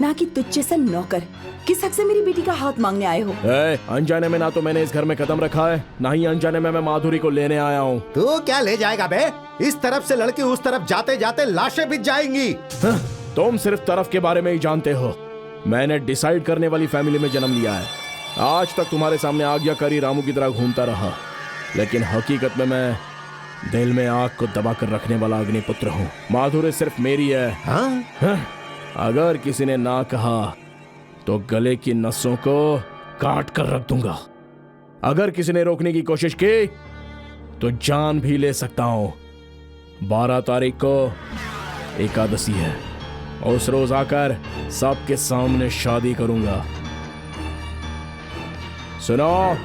ना कि तुझ जैसा नौकर। किस हक से मेरी बेटी का हाथ मांगने आए हो? अनजाने में ना तो मैंने इस घर में कदम रखा है, ना ही अनजाने में मैं माधुरी को लेने आया हूँ। तू क्या ले जाएगा बे? इस तरफ से लड़की उस तरफ जाते जाते लाशें बिछ जाएंगी। तुम सिर्फ तरफ के बारे में ही जानते हो। मैंने डिसाइड करने वाली फैमिली में जन्म लिया है। आज तक तुम्हारे सामने आज्ञाकारी रामू की तरह घूमता रहा, लेकिन हकीकत में मैं दिल में आग को दबा कर रखने वाला अग्निपुत्र हूँ। माधुरी सिर्फ मेरी है। हाँ? अगर किसी ने ना कहा तो गले की नसों को काट कर रख दूंगा। अगर किसी ने रोकने की कोशिश की तो जान भी ले सकता हूं। 12 तारीख को एकादशी है, उस रोज आकर सबके सामने शादी करूंगा। सुनो,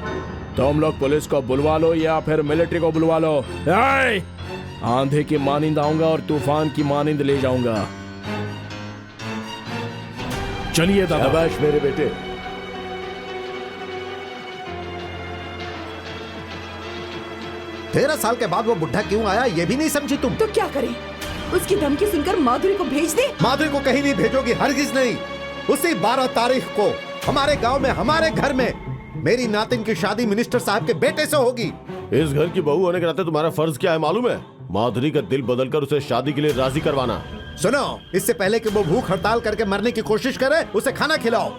तुम लोग पुलिस को बुलवा लो या फिर मिलिट्री को बुलवा लो। आंधी की मानिंद आऊंगा और तूफान की मानिंद ले जाऊंगा। चलिए दादा। शाबाश मेरे बेटे। तेरह साल के बाद वो बुढ़ा क्यों आया ये भी नहीं समझी तुम? तो क्या करें? उसकी धमकी सुनकर माधुरी को भेज दे? माधुरी को कहीं नहीं भेजोगी, हरगिज नहीं। उसी 12 तारीख को हमारे गांव में, हमारे घर में मेरी नातिन की शादी मिनिस्टर साहब के बेटे से होगी। इस घर की बहू होने के नाते तुम्हारा फर्ज क्या है मालूम है? माधुरी का दिल बदलकर उसे शादी के लिए राजी करवाना। सुनो, इससे पहले कि वो भूख हड़ताल करके मरने की कोशिश करे, उसे खाना खिलाओ।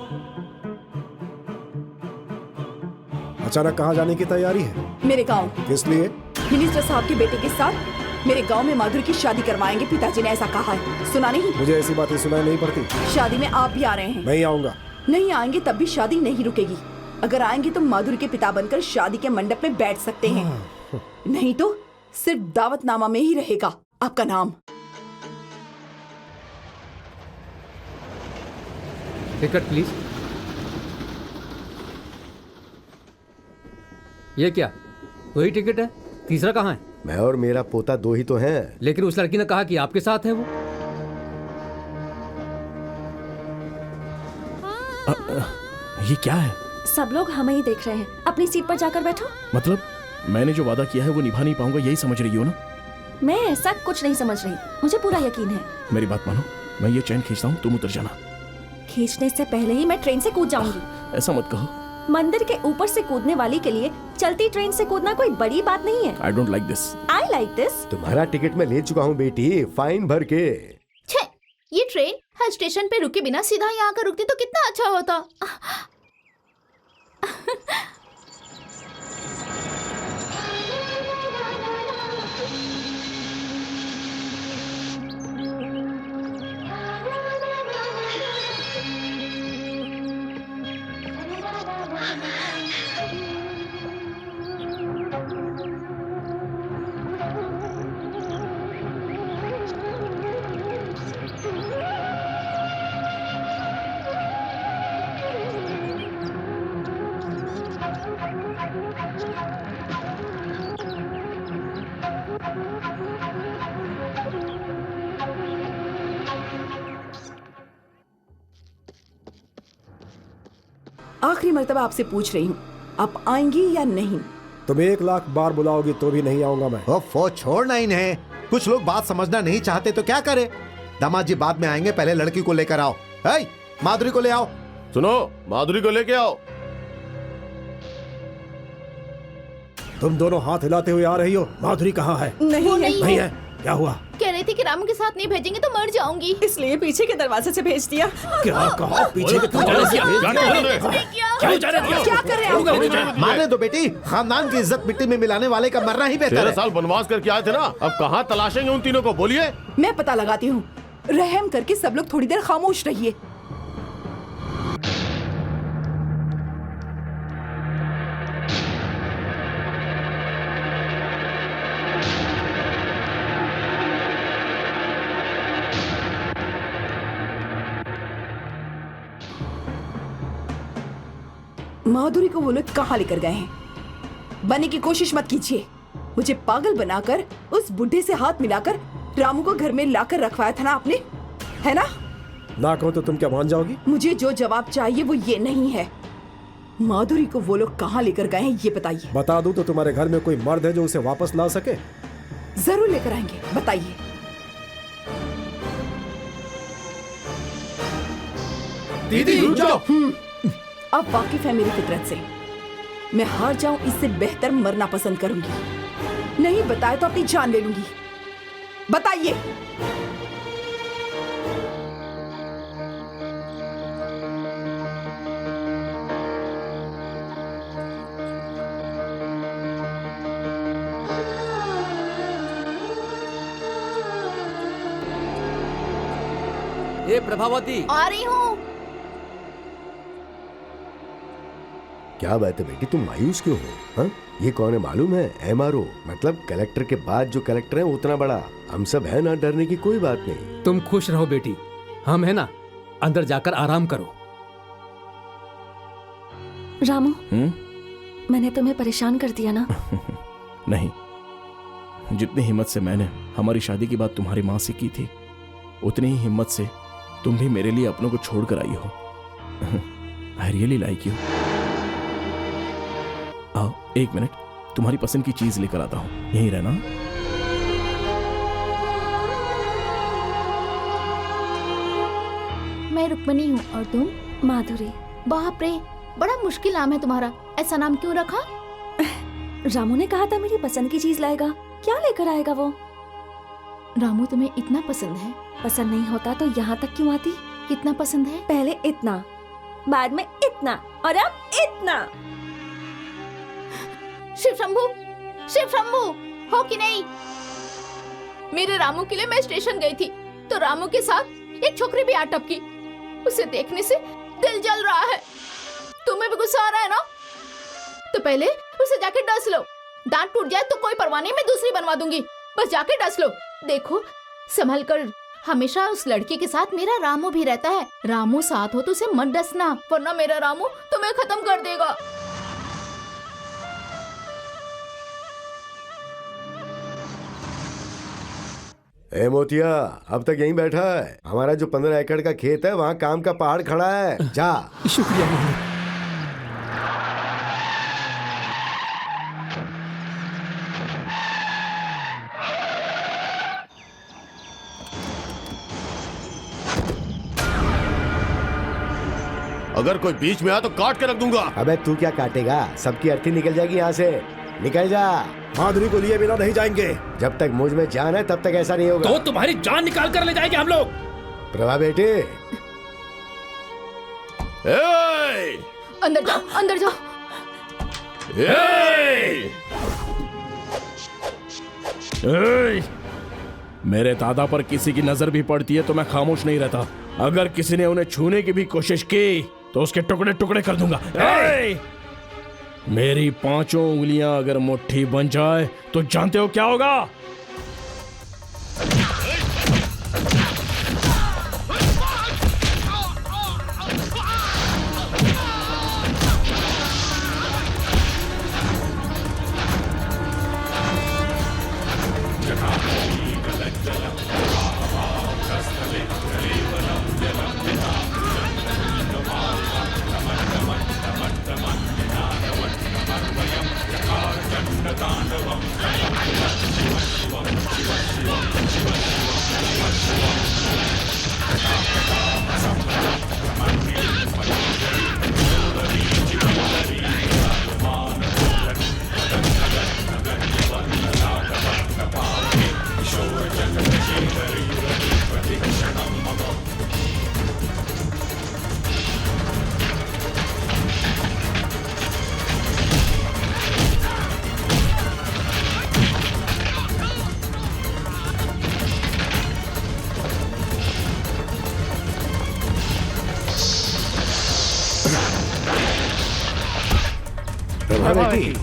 अचानक कहाँ जाने की तैयारी है? मेरे गांव। किस लिए? मिनिस्टर साहब के बेटे के साथ मेरे गांव में माधुरी की शादी करवाएंगे। पिताजी ने ऐसा कहा है, सुना नहीं? मुझे ऐसी बातें सुनाई नहीं पड़ती। शादी में आप भी आ रहे हैं? नहीं आऊंगा। नहीं आएंगे तब भी शादी नहीं रुकेगी। अगर आएंगे तो माधुरी के पिता बनकर शादी के मंडप में बैठ सकते हैं, नहीं तो सिर्फ दावतनामा में ही रहेगा आपका नाम। Ticket please. ये क्या, वही टिकट है? तीसरा कहाँ है? मैं और मेरा पोता 2 ही तो हैं। लेकिन उस लड़की ने कहा कि आपके साथ है वो। ये क्या है? सब लोग हमें ही देख रहे हैं। अपनी सीट पर जाकर बैठो। मतलब मैंने जो वादा किया है वो निभा नहीं पाऊंगा, यही समझ रही हो ना? मैं ऐसा कुछ नहीं समझ रही, मुझे पूरा यकीन है। मेरी बात मानो, मैं ये चैन खींचता हूँ, तुम उतर जाना। खींचने से पहले ही मैं ट्रेन से कूद जाऊंगी। ऐसा मत कहो। मंदिर के ऊपर से कूदने वाली के लिए चलती ट्रेन से कूदना कोई बड़ी बात नहीं है। आई don't like this. I like this. तुम्हारा टिकट मैं ले चुका हूँ बेटी, फाइन भर के। छे, ये ट्रेन हर स्टेशन पे रुके बिना सीधा यहाँ आकर रुकती तो कितना अच्छा होता। आखिरी मर्तबा आपसे पूछ रही हूँ, आप आएंगी या नहीं? तुम 1 लाख बार बुलाओगी तो भी नहीं आऊंगा मैं। ओफो, छोड़ना ही नहीं। कुछ लोग बात समझना नहीं चाहते तो क्या करे? दामाद जी बाद में आएंगे, पहले लड़की को लेकर आओ। माधुरी को ले आओ। सुनो, माधुरी को लेके आओ। तुम दोनों हाथ हिलाते हुए आ रही हो। माधुरी कहाँ है? नहीं, नहीं है। क्या हुआ? कह रही थी कि रामू के साथ नहीं भेजेंगे तो मर जाऊंगी, इसलिए पीछे के दरवाजे से भेज दिया। क्या कहा? पीछे के क्या कर रहे हैं? मारने दो बेटी, खानदान की इज्जत मिट्टी में मिलाने वाले का मरना ही बेहतर 13 है। साल वनवास करके आए थे ना, अब कहाँ तलाशेंगे उन तीनों को? बोलिए। मैं पता लगाती हूँ। रहम करके सब लोग थोड़ी देर खामोश रहिए। माधुरी को वो लोग कहाँ लेकर गए हैं? बनने की कोशिश मत कीजिए। मुझे पागल बनाकर उस बुढ़े से हाथ मिलाकर रामू को घर में लाकर रखवाया था ना आपने, है ना? ना कहो तो तुम क्या मान जाओगी? मुझे जो जवाब चाहिए वो ये नहीं है। माधुरी को वो लोग कहाँ लेकर गए हैं ये बताइए। बता दूं तो तुम्हारे घर में कोई मर्द है जो उसे वापस ला सके? जरूर लेकर आएंगे, बताइए। दीदी रुक जाओ। अब वाकिफ है मेरी फितरत से। मैं हार जाऊं इससे बेहतर मरना पसंद करूंगी। नहीं बताया तो अपनी जान ले लूंगी। बताइए। ए प्रभावती, आ रही हूँ। क्या बात है बेटी, तुम मायूस क्यों हो? हाँ, ये कौन है मालूम है? MRO, मतलब कलेक्टर के बाद जो कलेक्टर है उतना बड़ा। हम सब है ना, डरने की कोई बात नहीं। तुम खुश रहो बेटी, हम है ना, अंदर जाकर आराम करो। रामू, मैंने तुम्हें परेशान कर दिया ना? नहीं, जितनी हिम्मत से मैंने हमारी शादी की बात तुम्हारी माँ से की थी, उतनी ही हिम्मत से तुम भी मेरे लिए अपनों को छोड़कर आई हो। I really like you. आओ, एक मिनट, तुम्हारी पसंद की चीज लेकर आता हूं, यहीं रहना। मैं रुक्मणी हूँ और तुम? माधुरी। बाप रे, बड़ा मुश्किल नाम है तुम्हारा। ऐसा नाम क्यों रखा? रामू ने कहा था मेरी पसंद की चीज लाएगा। क्या लेकर आएगा वो? रामू तुम्हें इतना पसंद है? पसंद नहीं होता तो यहाँ तक क्यों आती? कितना पसंद है? पहले इतना, बाद में इतना और अब इतना। शिव शंभू, शिव शंभू, हो कि नहीं? मेरे रामू के लिए मैं स्टेशन गई थी तो रामू के साथ एक छोकरी भी आ टपकी। उसे देखने से दिल जल रहा है। तुम्हें भी गुस्सा आ रहा है ना? तो पहले उसे जाके डस लो। दांत टूट जाए तो कोई परवाह नहीं, मैं दूसरी बनवा दूंगी। बस जाके डस लो। देखो संभल कर, हमेशा उस लड़की के साथ मेरा रामू भी रहता है। रामू साथ हो तो उसे मत डसना, वरना मेरा रामू तुम्हें खत्म कर देगा। ए मोतिया, अब तक यहीं बैठा है? हमारा जो 15 एकड़ का खेत है वहाँ काम का पहाड़ खड़ा है। जा। शुक्रिया मालिक। अगर कोई बीच में आया तो काट के रख दूंगा। अबे तू क्या काटेगा? सबकी अर्थी निकल जाएगी यहाँ से। निकल जा। माधुरी को लिए बिना नहीं जाएंगे। जब तक मुझ में जान है तब तक ऐसा नहीं होगा। तो तुम्हारी जान निकाल कर ले जाएंगे हम लोग। प्रभा बेटे, अंदर जाओ, अंदर जाओ। मेरे दादा पर किसी की नजर भी पड़ती है तो मैं खामोश नहीं रहता। अगर किसी ने उन्हें छूने की भी कोशिश की तो उसके टुकड़े टुकड़े कर दूंगा। मेरी 5 उंगलियां अगर मुट्ठी बन जाए तो जानते हो क्या होगा? प्रभा बेटी,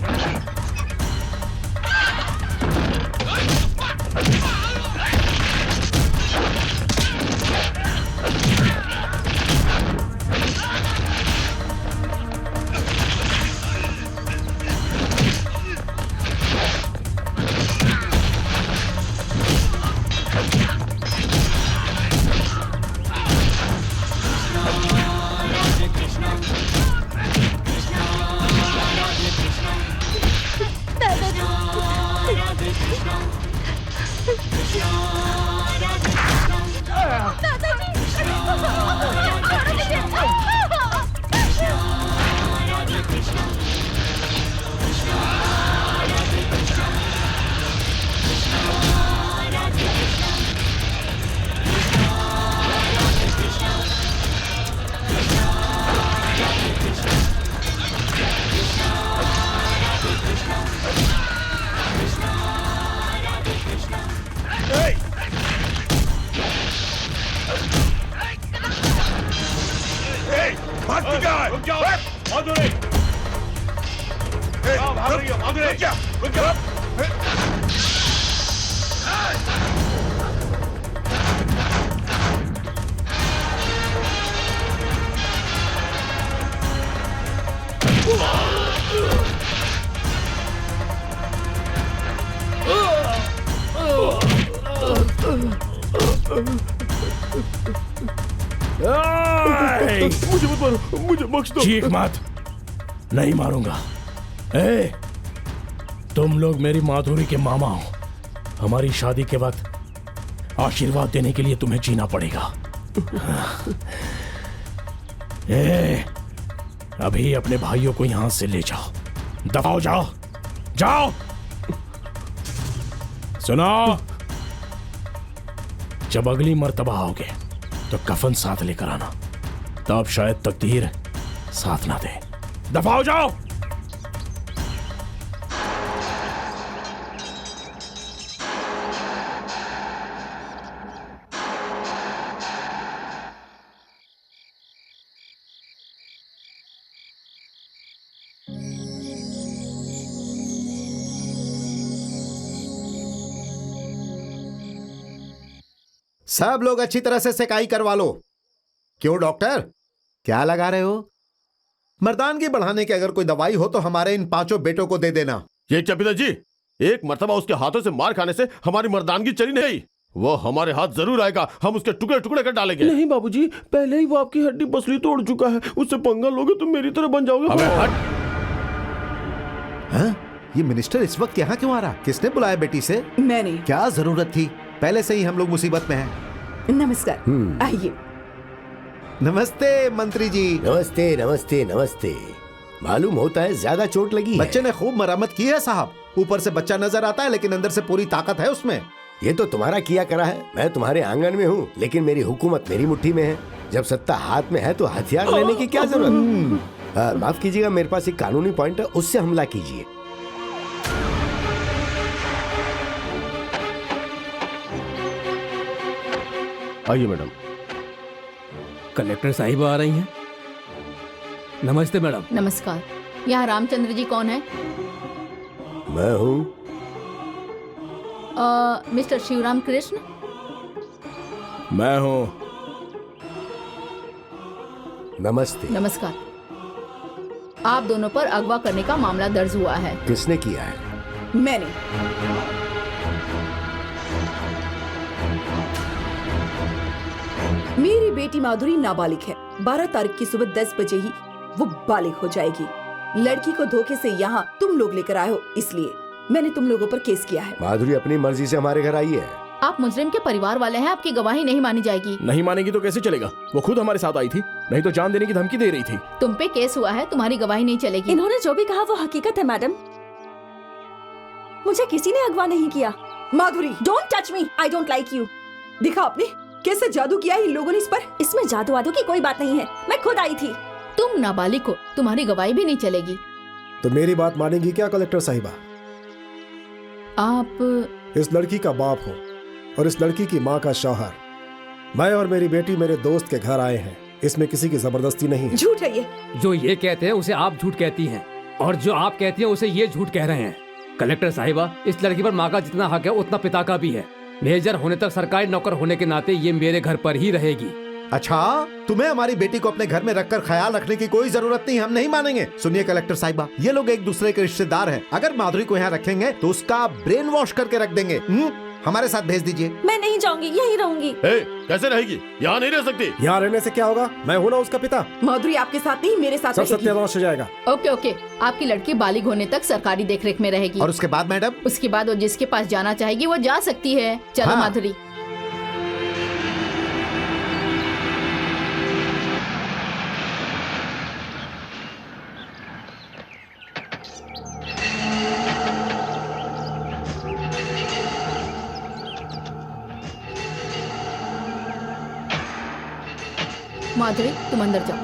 मुझे मत मारो, मुझे बख्श दो। चीख मत, नहीं मारूंगा। ए, तुम लोग मेरी माधुरी के मामा हो। हमारी शादी के वक्त आशीर्वाद देने के लिए तुम्हें जीना पड़ेगा। ए, अभी अपने भाइयों को यहां से ले जाओ। दफाओ, जाओ जाओ। सुनो, जब अगली मर्तबा आओगे तो कफन साथ लेकर आना, तब शायद तकदीर साथ ना दे। दफाओ, जाओ। सब लोग अच्छी तरह से सेकाई करवा लो। क्यों डॉक्टर, क्या लगा रहे हो? मर्दानगी बढ़ाने की अगर कोई दवाई हो तो हमारे इन 5 बेटों को दे देना। ये क्या पिताजी, एक मर्तबा उसके हाथों से मार खाने से हमारी मर्दानगी चली नहीं। वो हमारे हाथ जरूर आएगा, हम उसके टुकड़े टुकड़े कर डालेंगे। नहीं बाबूजी, पहले ही वो आपकी हड्डी पसली तोड़ चुका है। उससे पंगा लोगे तो मेरी तरह बन जाओगे। अबे हट। हाँ? ये मिनिस्टर इस वक्त यहाँ क्यों आ रहा? किसने बुलाया बेटी से? मैंने। क्या जरूरत थी? पहले से ही हम लोग मुसीबत में हैं। नमस्कार, आइए। नमस्ते मंत्री जी। नमस्ते नमस्ते नमस्ते। मालूम होता है ज्यादा चोट लगी है। बच्चे ने खूब मरम्मत की है साहब। ऊपर से बच्चा नजर आता है लेकिन अंदर से पूरी ताकत है उसमें। ये तो तुम्हारा किया करा है। मैं तुम्हारे आंगन में हूँ लेकिन मेरी हुकूमत मेरी मुट्ठी में है। जब सत्ता हाथ में है तो हथियार लेने की क्या जरूरत? माफ कीजिएगा, मेरे पास एक कानूनी पॉइंट है, उससे हमला कीजिए। आइए मैडम। कलेक्टर साहिबा आ रही हैं। नमस्ते मैडम। नमस्कार। यहाँ रामचंद्र जी कौन है? मैं हूँ। मिस्टर शिवराम कृष्ण। मैं हूँ। नमस्ते। नमस्कार। आप दोनों पर अगवा करने का मामला दर्ज हुआ है। किसने किया है? मैंने। मेरी बेटी माधुरी नाबालिग है। 12 तारीख की सुबह 10 बजे ही वो बालिग हो जाएगी। लड़की को धोखे से यहाँ तुम लोग लेकर आए हो, इसलिए मैंने तुम लोगों पर केस किया है। माधुरी अपनी मर्जी से हमारे घर आई है। आप मुजरिम के परिवार वाले हैं, आपकी गवाही नहीं मानी जाएगी। नहीं मानेगी तो कैसे चलेगा? वो खुद हमारे साथ आई थी, नहीं तो जान देने की धमकी दे रही थी। तुम पे केस हुआ है, तुम्हारी गवाही नहीं चलेगी। इन्होंने जो भी कहा वो हकीकत है मैडम। मुझे किसी ने अगवा नहीं किया। Madhuri, don't touch me, I don't like you. दिखा आपने कैसे जादू किया है इन लोगों ने इस पर। इसमें जादू वादू की कोई बात नहीं है, मैं खुद आई थी। तुम नाबालिग हो, तुम्हारी गवाही भी नहीं चलेगी। तो मेरी बात मानेंगी क्या कलेक्टर साहिबा? आप इस लड़की का बाप हो और इस लड़की की माँ का शौहर। मैं और मेरी बेटी मेरे दोस्त के घर आए हैं, इसमें किसी की जबरदस्ती नहीं है। झूठ है ये। जो ये कहते हैं उसे आप झूठ कहती हैं, और जो आप कहती हैं उसे ये झूठ कह रहे हैं। कलेक्टर साहिबा, इस लड़की पर माँ का जितना हक है उतना पिता का भी है। मेजर होने तक सरकारी नौकर होने के नाते ये मेरे घर पर ही रहेगी। अच्छा, तुम्हें हमारी बेटी को अपने घर में रखकर ख्याल रखने की कोई जरूरत नहीं, हम नहीं मानेंगे। सुनिए कलेक्टर साहिबा, ये लोग एक दूसरे के रिश्तेदार हैं। अगर माधुरी को यहाँ रखेंगे तो उसका ब्रेन वॉश करके रख देंगे। हमारे साथ भेज दीजिए। मैं नहीं जाऊंगी, यहीं रहूंगी। कैसे रहेगी? यहाँ नहीं रह सकती। यहाँ रहने से क्या होगा? मैं हूँ ना उसका पिता। माधुरी आपके साथ नहीं, मेरे साथ सब रहेगी। सत्यानाश हो जाएगा। ओके ओके, आपकी लड़की बालिग होने तक सरकारी देखरेख में रहेगी। और उसके बाद मैडम? उसके बाद वो जिसके पास जाना चाहेगी वो जा सकती है। चलो हाँ। माधुरी। माधुरी, तुम अंदर जाओ।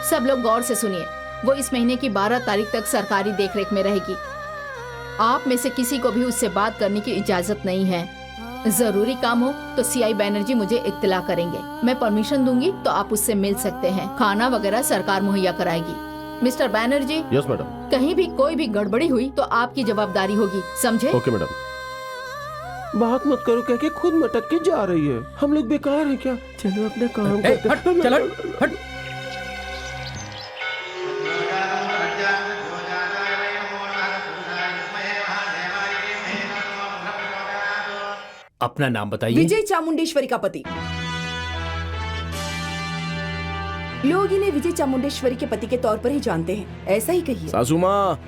सब लोग गौर से सुनिए। वो इस महीने की 12 तारीख तक सरकारी देखरेख में रहेगी। आप में से किसी को भी उससे बात करने की इजाजत नहीं है। जरूरी काम हो तो सीआई बैनर्जी मुझे इत्तला करेंगे। मैं परमिशन दूंगी तो आप उससे मिल सकते हैं। खाना वगैरह सरकार मुहैया कराएगी। Mister Banerjee, yes madam. कहीं भी कोई भी गड़बड़ी हुई तो आपकी जवाबदारी होगी, समझे? Okay madam. बात मत करो कह के खुद मटक के जा रही है। हम लोग बेकार हैं क्या? चलो अपना काम करते हट, चल हट, हट। अपना नाम बताइए। विजय चामुंडेश्वरी का पति। लोग इन्हें विजय चामुंडेश्वरी के पति के तौर पर ही जानते हैं, ऐसा ही कहिए। सासू माँ,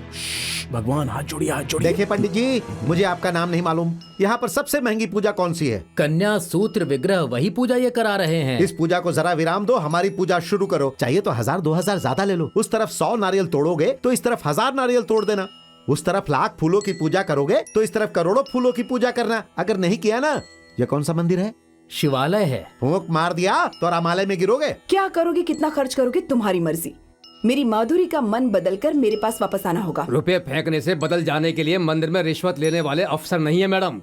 भगवान हाथ जोड़िए, हाथ जोड़िए। देखिए पंडित जी, मुझे आपका नाम नहीं मालूम। यहाँ पर सबसे महंगी पूजा कौन सी है? कन्या सूत्र विग्रह, वही पूजा ये करा रहे हैं। इस पूजा को जरा विराम दो, हमारी पूजा शुरू करो। चाहिए तो 1000-2000 ज्यादा ले लो। उस तरफ 100 नारियल तोड़ोगे तो इस तरफ 1000 नारियल तोड़ देना। उस तरफ लाख फूलों की पूजा करोगे तो इस तरफ करोड़ों फूलों की पूजा करना। अगर नहीं किया ना, ये कौन सा मंदिर है? शिवालय है। फूंक मार दिया तो रामालय में गिरोगे। क्या करोगे, कितना खर्च करोगे, तुम्हारी मर्जी। मेरी माधुरी का मन बदलकर मेरे पास वापस आना होगा। रुपए फेंकने से बदल जाने के लिए मंदिर में रिश्वत लेने वाले अफसर नहीं है मैडम।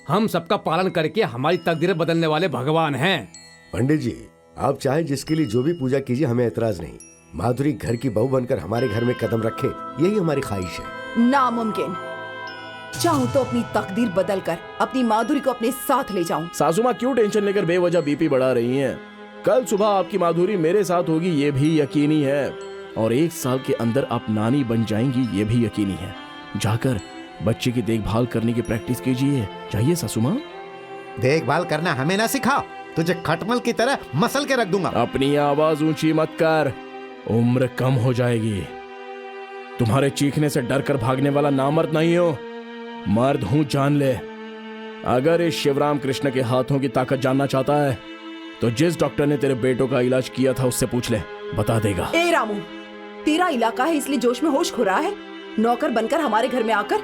हम सबका पालन करके हमारी तकदीरें बदलने वाले भगवान हैं। पंडित जी, आप चाहे जिसके लिए जो भी पूजा कीजिए, हमें एतराज नहीं। माधुरी घर की बहू बनकर हमारे घर में कदम रखे, यही हमारी ख्वाहिश है। नामुमकिन। चाहूँ तो अपनी तकदीर बदलकर अपनी माधुरी को अपने साथ ले जाऊं। सासू माँ क्यों टेंशन लेकर बेवजह बीपी बढ़ा रही हैं? कल सुबह आपकी माधुरी मेरे साथ होगी, ये भी यकीनी है। और 1 साल के अंदर आप नानी बन जाएंगी, ये भी यकीनी है। जाकर बच्चे की देखभाल करने की प्रैक्टिस कीजिए। चाहिए सासू माँ? देखभाल करना हमें ना सिखाओ, तुझे खटमल की तरह मसल के रख दूंगा। अपनी आवाज ऊंची मत कर, उम्र कम हो जाएगी। तुम्हारे चीखने से डर कर भागने वाला नामर्द नहीं हो, मर्द हूं, जान ले। अगर इस शिवराम कृष्ण के हाथों की ताकत जानना चाहता है तो जिस डॉक्टर ने तेरे बेटों का इलाज किया था उससे पूछ ले, बता देगा। ए रामू, तेरा इलाका है इसलिए जोश में होश खो रहा है। नौकर बनकर हमारे घर में आकर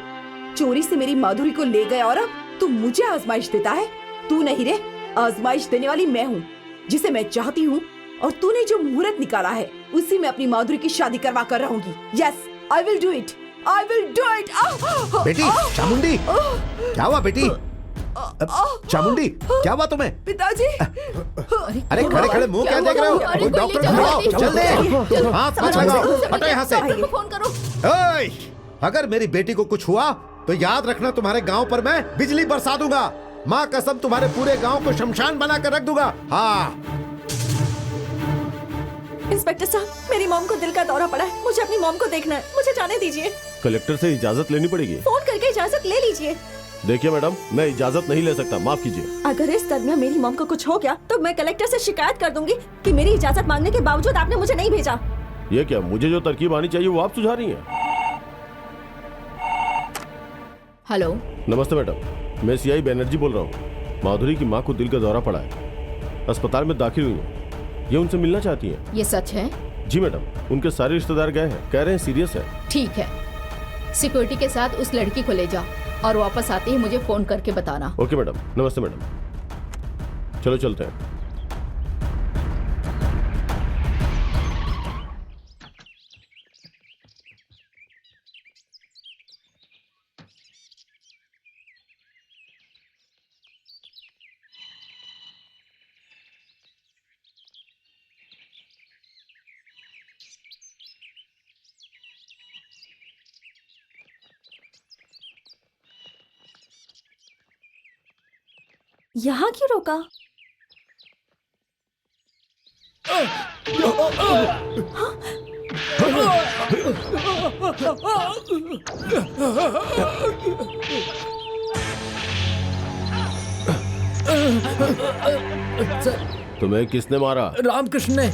चोरी से मेरी माधुरी को ले गया और अब तू मुझे आजमाइश देता है। तू नहीं रे, आजमाइश देने वाली मैं हूँ, जिसे मैं चाहती हूँ। और तूने जो मुहूर्त निकाला है उसी में अपनी माधुरी की शादी करवा कर रहूंगी। Yes, I will do it, I will do it. बेटी चामुंडी, क्या हुआ बेटी? चामुंडी, क्या हुआ तुम्हें? पिताजी। अरे खड़े खड़े मुंह क्या देख रहे हो? कोई डॉक्टर बुलाओ, जल्दी। हाथ मत लगाओ, हटो यहाँ से। फोन करो। ओए, अगर मेरी बेटी को कुछ हुआ तो याद रखना, तुम्हारे गांव पर मैं बिजली बरसा दूंगा। माँ कसम, तुम्हारे पूरे गांव को शमशान बनाकर रख दूंगा। हाँ। इंस्पेक्टर साहब, मेरी मॉम को दिल का दौरा पड़ा है, मुझे अपनी मॉम को देखना है, मुझे जाने दीजिए। कलेक्टर से इजाजत लेनी पड़ेगी। फोन करके इजाजत ले लीजिए। देखिए मैडम, मैं इजाजत नहीं ले सकता, माफ कीजिए। अगर इस दरमियान मेरी मॉम को कुछ हो गया तो मैं कलेक्टर से शिकायत कर दूंगी कि मेरी इजाजत मांगने के बावजूद आपने मुझे नहीं भेजा। ये क्या, मुझे जो तरकीब आनी चाहिए वो आप सुझा रही हैं? हेलो, नमस्ते मैडम, मैं सीआई बैनर्जी बोल रहा हूँ। माधुरी की माँ को दिल का दौरा पड़ा है, अस्पताल में दाखिल हुई है। ये उनसे मिलना चाहती हैं। ये सच है? जी मैडम, उनके सारे रिश्तेदार गए हैं, कह रहे हैं सीरियस है। ठीक है, सिक्योरिटी के साथ उस लड़की को ले जाओ और वापस आते ही मुझे फोन करके बताना। Okay madam. नमस्ते मैडम, चलो चलते हैं। यहाँ क्यों रोका? तुम्हें किसने मारा? रामकृष्ण ने।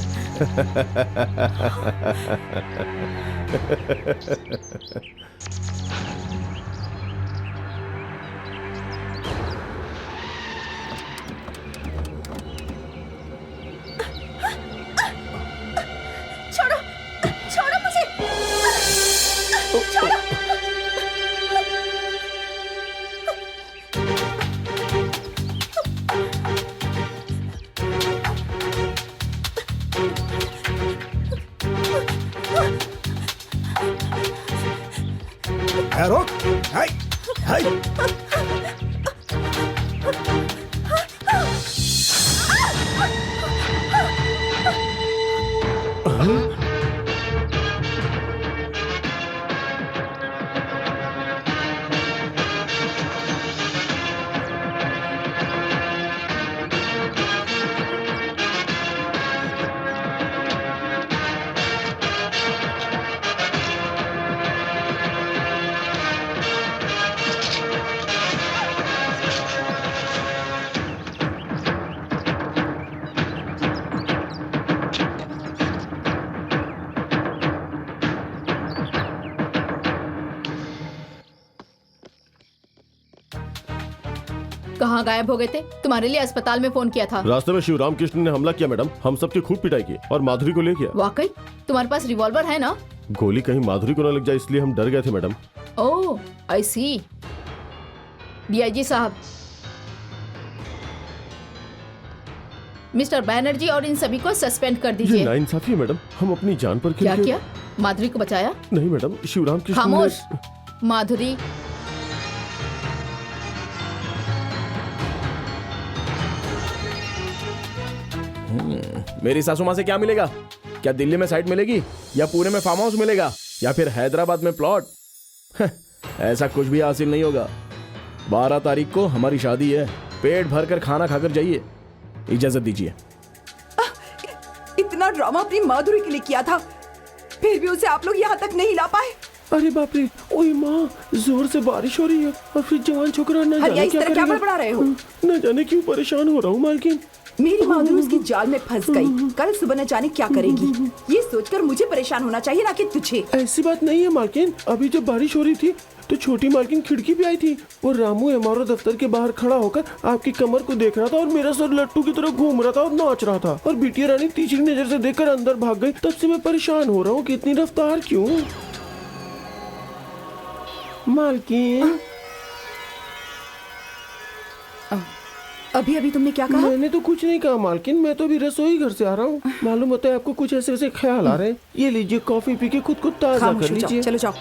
छोड़ो, छोड़ो मुझे, छोड़ो। रोक। हाय, हाय। कहाँ गायब हो गए थे? तुम्हारे लिए अस्पताल में फोन किया था। रास्ते में शिवराम कृष्ण ने हमला किया मैडम, हम सबकी खूब पिटाई की और माधुरी को ले गया। वाकई? तुम्हारे पास रिवॉल्वर है ना? गोली कहीं माधुरी को न लग जाए इसलिए हम डर गए थे मैडम। ओह, आई सी। डीआईजी साहब, मिस्टर बैनर्जी और इन सभी को सस्पेंड कर ये दीजिए। नाइंसाफी है मैडम, हम अपनी जान पर क्या खेल के- किया? माधुरी को बचाया? नहीं मैडम, शिवराम कृष्ण ने- खामोश। माधुरी, मेरी सासू माँ से क्या मिलेगा? क्या दिल्ली में साइट मिलेगी या पुणे में फार्म हाउस मिलेगा या फिर हैदराबाद में प्लॉट? ऐसा कुछ भी हासिल नहीं होगा। 12 तारीख को हमारी शादी है। पेट भर कर खाना खाकर जाइए। इजाजत दीजिए। इतना ड्रामा अपनी माधुरी के लिए किया था, फिर भी उसे आप लोग यहाँ तक नहीं ला पाए। अरे बाप रे, ओए माँ, जोर से बारिश हो रही है और फिर जवान छोकरा न हरिया, जाने इस क्या तरह क्या करेगा। बड़बड़ा रहे हो? न जाने क्यों परेशान हो रहा हूँ मालकिन। मेरी माधुरी उसकी जाल में फंस गई। कल सुबह न जाने क्या करेगी। ये सोचकर मुझे परेशान होना चाहिए, ना कि तुझे। ऐसी बात नहीं है मालकिन, अभी जब बारिश हो रही थी तो छोटी मालकिन खिड़की पे आई थी और रामू एमआरओ दफ्तर के बाहर खड़ा होकर आपकी कमर को देख रहा था और मेरा सर लट्टू की तरह घूम रहा था और नाच रहा था और बिटिया रानी तीसरी नजर से देखकर अंदर भाग गई। तब से मैं परेशान हो रहा हूँ कि इतनी रफ्तार क्यों मालकिन। अभी अभी तुमने क्या कहा? मैंने तो कुछ नहीं कहा मालकिन, मैं तो अभी रसोई घर से आ रहा हूँ। मालूम होता है आपको कुछ ऐसे ऐसे ख्याल आ रहे हैं। ये लीजिए कॉफी पी के खुद को ताजा खामोश कर हो जाओ, लीजिए। चलो जाओ।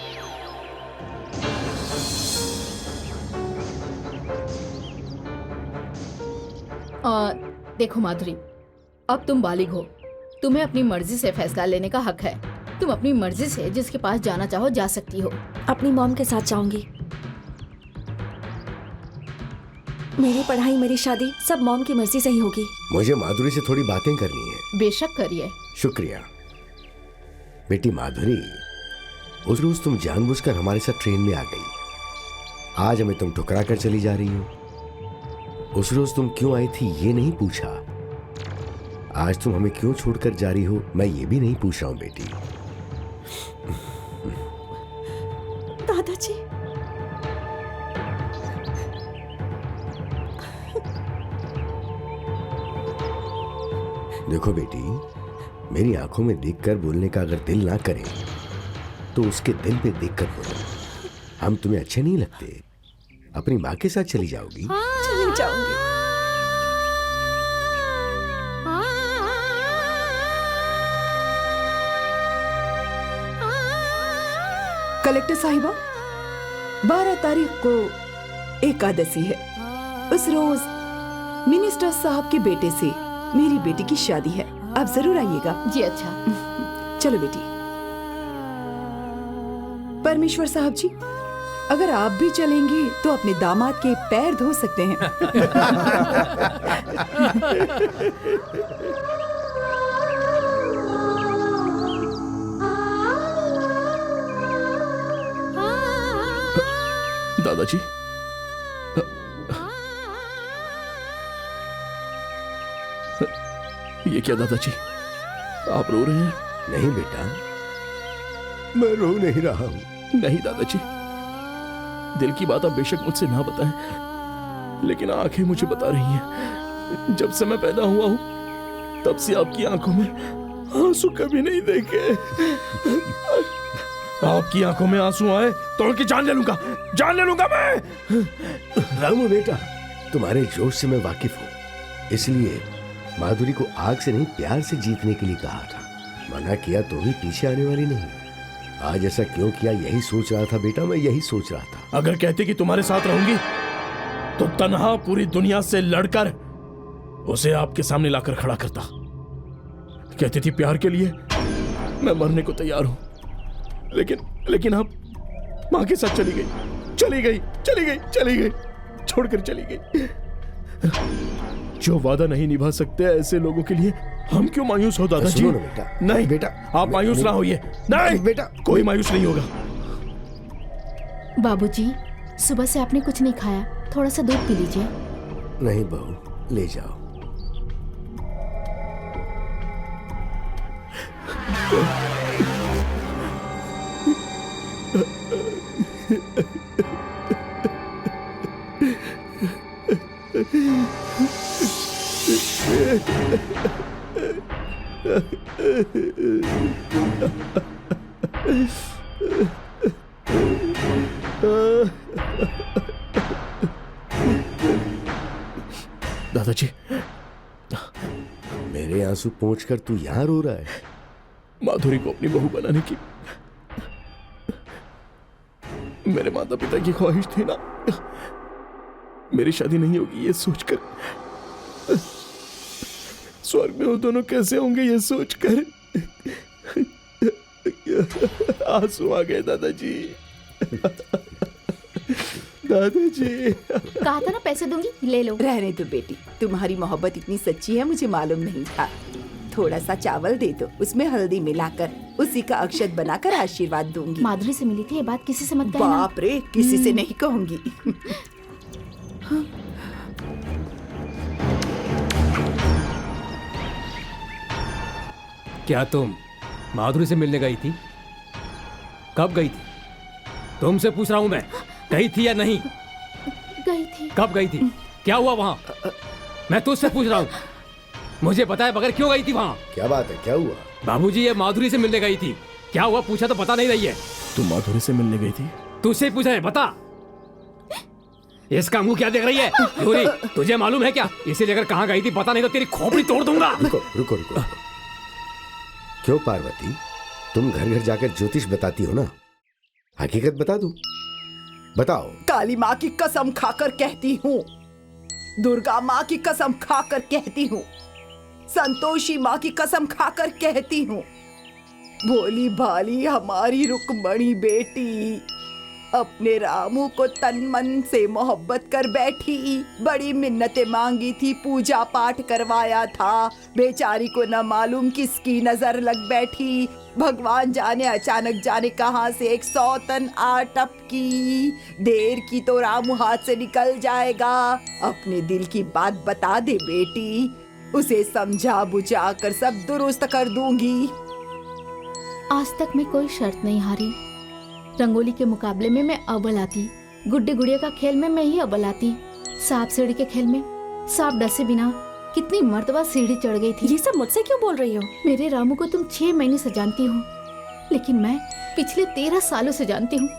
देखो माधुरी, अब तुम बालिग हो। तुम्हें अपनी मर्जी से फैसला लेने का हक है। तुम अपनी मर्जी से जिसके पास जाना चाहो जा सकती हो। अपनी मॉम के साथ जाऊंगी। मेरी पढ़ाई, मेरी शादी सब मॉम की मर्जी से ही होगी। मुझे माधुरी से थोड़ी बातें करनी है। बेशक करिए। शुक्रिया बेटी माधुरी। उस रोज तुम जानबूझकर हमारे साथ ट्रेन में आ गई। आज हमें तुम ठुकरा कर चली जा रही हो। उस रोज तुम क्यों आई थी ये नहीं पूछा। आज तुम हमें क्यों छोड़कर जा रही हो मैं ये भी नहीं पूछ रहा हूं बेटी। दादाजी, देखो बेटी, मेरी आंखों में देखकर बोलने का अगर दिल ना करे तो उसके दिल पे देखकर बोलो। हम तुम्हें अच्छे नहीं लगते। अपनी माँ के साथ चली जाओगी? चली जाऊंगी। कलेक्टर साहिबा, 12 तारीख को एकादशी है। उस रोज मिनिस्टर साहब के बेटे से मेरी बेटी की शादी है। आप जरूर आइएगा। जी अच्छा। चलो बेटी। परमेश्वर साहब जी, अगर आप भी चलेंगे तो अपने दामाद के पैर धो सकते हैं। दादाजी, ये क्या दादाजी, आप रो रहे हैं? नहीं बेटा, मैं रो नहीं रहा हूं। नहीं दादाजी, दिल की बात आप बेशक मुझसे ना बताएं, लेकिन आंखें मुझे बता रही हैं। जब से मैं पैदा हुआ हूं तब से आपकी आंखों में आंसू कभी नहीं देखे। आपकी आंखों में आंसू आए तो उनकी जान ले लूंगा, जान ले लूंगा मैं। रामू बेटा, तुम्हारे जोश से मैं वाकिफ हूँ, इसलिए माधुरी को आग से नहीं प्यार से जीतने के लिए कहा था। मना किया तो भी पीछे आने वाली नहीं। आज ऐसा क्यों किया यही सोच रहा था बेटा, मैं यही सोच रहा था। अगर कहती कि तुम्हारे साथ रहूंगी तो तन्हा पूरी दुनिया से लड़कर उसे आपके सामने लाकर खड़ा करता। कहती थी प्यार के लिए मैं मरने को तैयार हूं, लेकिन आप मां के साथ चली गई, छोड़कर चली गई। जो वादा नहीं निभा सकते ऐसे लोगों के लिए हम क्यों मायूस हो दादाजी? सुनो ना बेटा। नहीं बेटा, आप मायूस ना होइए। नहीं बेटा, कोई मायूस नहीं होगा। बाबूजी, सुबह से आपने कुछ नहीं खाया, थोड़ा सा दूध पी लीजिए। नहीं बहू, ले जाओ। दादाजी, मेरे आंसू पोंछकर तू यहाँ रो रहा है? माधुरी को अपनी बहू बनाने की मेरे माता पिता की ख्वाहिश थी ना। मेरी शादी नहीं होगी ये सोचकर, स्वर्ग में वो दोनों कैसे होंगे ये सोचकर आंसू आ गए दादाजी। दादाजी, कहा था ना पैसे दूंगी, ले लो। रहने दो बेटी, तुम्हारी मोहब्बत इतनी सच्ची है मुझे मालूम नहीं था। थोड़ा सा चावल दे दो, उसमें हल्दी मिलाकर उसी का अक्षत बनाकर आशीर्वाद दूंगी। माधुरी से मिली थी, ये बात किसी से मत कहना। बाप रे, किसी से नहीं कहूंगी। क्या तुम माधुरी से मिलने गई थी? कब गई थी? तुमसे पूछ रहा हूं मैं, गई थी या नहीं? गई थी। कब गई थी? क्या हुआ वहां? मैं तुझसे पूछ रहा हूं, मुझे बताए बगैर क्यों गई थी वहां? क्या बात है, क्या हुआ? बाबूजी, ये माधुरी से मिलने गई थी, क्या हुआ? पूछा तो बता नहीं रही है। तुम माधुरी से मिलने गई थी? तुझसे पूछा है, बता। इसका मुंह क्या देख रही है? गौरी, तुझे मालूम है क्या इसे लेकर कहाँ गई थी? पता नहीं तो तेरी खोपड़ी तोड़ दूंगा। रुको रुको रुको। क्यों पार्वती, तुम घर घर जाकर ज्योतिष बताती हो ना, हकीकत बता दूं? बताओ। काली माँ की कसम खाकर कहती हूँ, दुर्गा माँ की कसम खाकर कहती हूँ, संतोषी माँ की कसम खाकर कहती हूँ, भोली भाली हमारी रुक्मणी बेटी अपने रामू को तन मन से मोहब्बत कर बैठी। बड़ी मिन्नतें मांगी थी, पूजा पाठ करवाया था, बेचारी को न मालूम किसकी नजर लग बैठी। भगवान जाने अचानक जाने कहां से एक सौतन आ टपकी। देर की तो रामू हाथ से निकल जाएगा। अपने दिल की बात बता दे बेटी, उसे समझा बुझा कर सब दुरुस्त कर दूंगी। आज तक मैं कोई शर्त नहीं हारी। रंगोली के मुकाबले में मैं अव्वल आती, गुड्डे गुड़िया का खेल में मैं ही अव्वल आती, सांप सीढ़ी के खेल में सांप डसे बिना कितनी मर्तबा सीढ़ी चढ़ गई थी। ये सब मुझसे क्यों बोल रही हो? मेरे रामू को तुम 6 महीने से जानती हो, लेकिन मैं पिछले 13 सालों से जानती हूँ।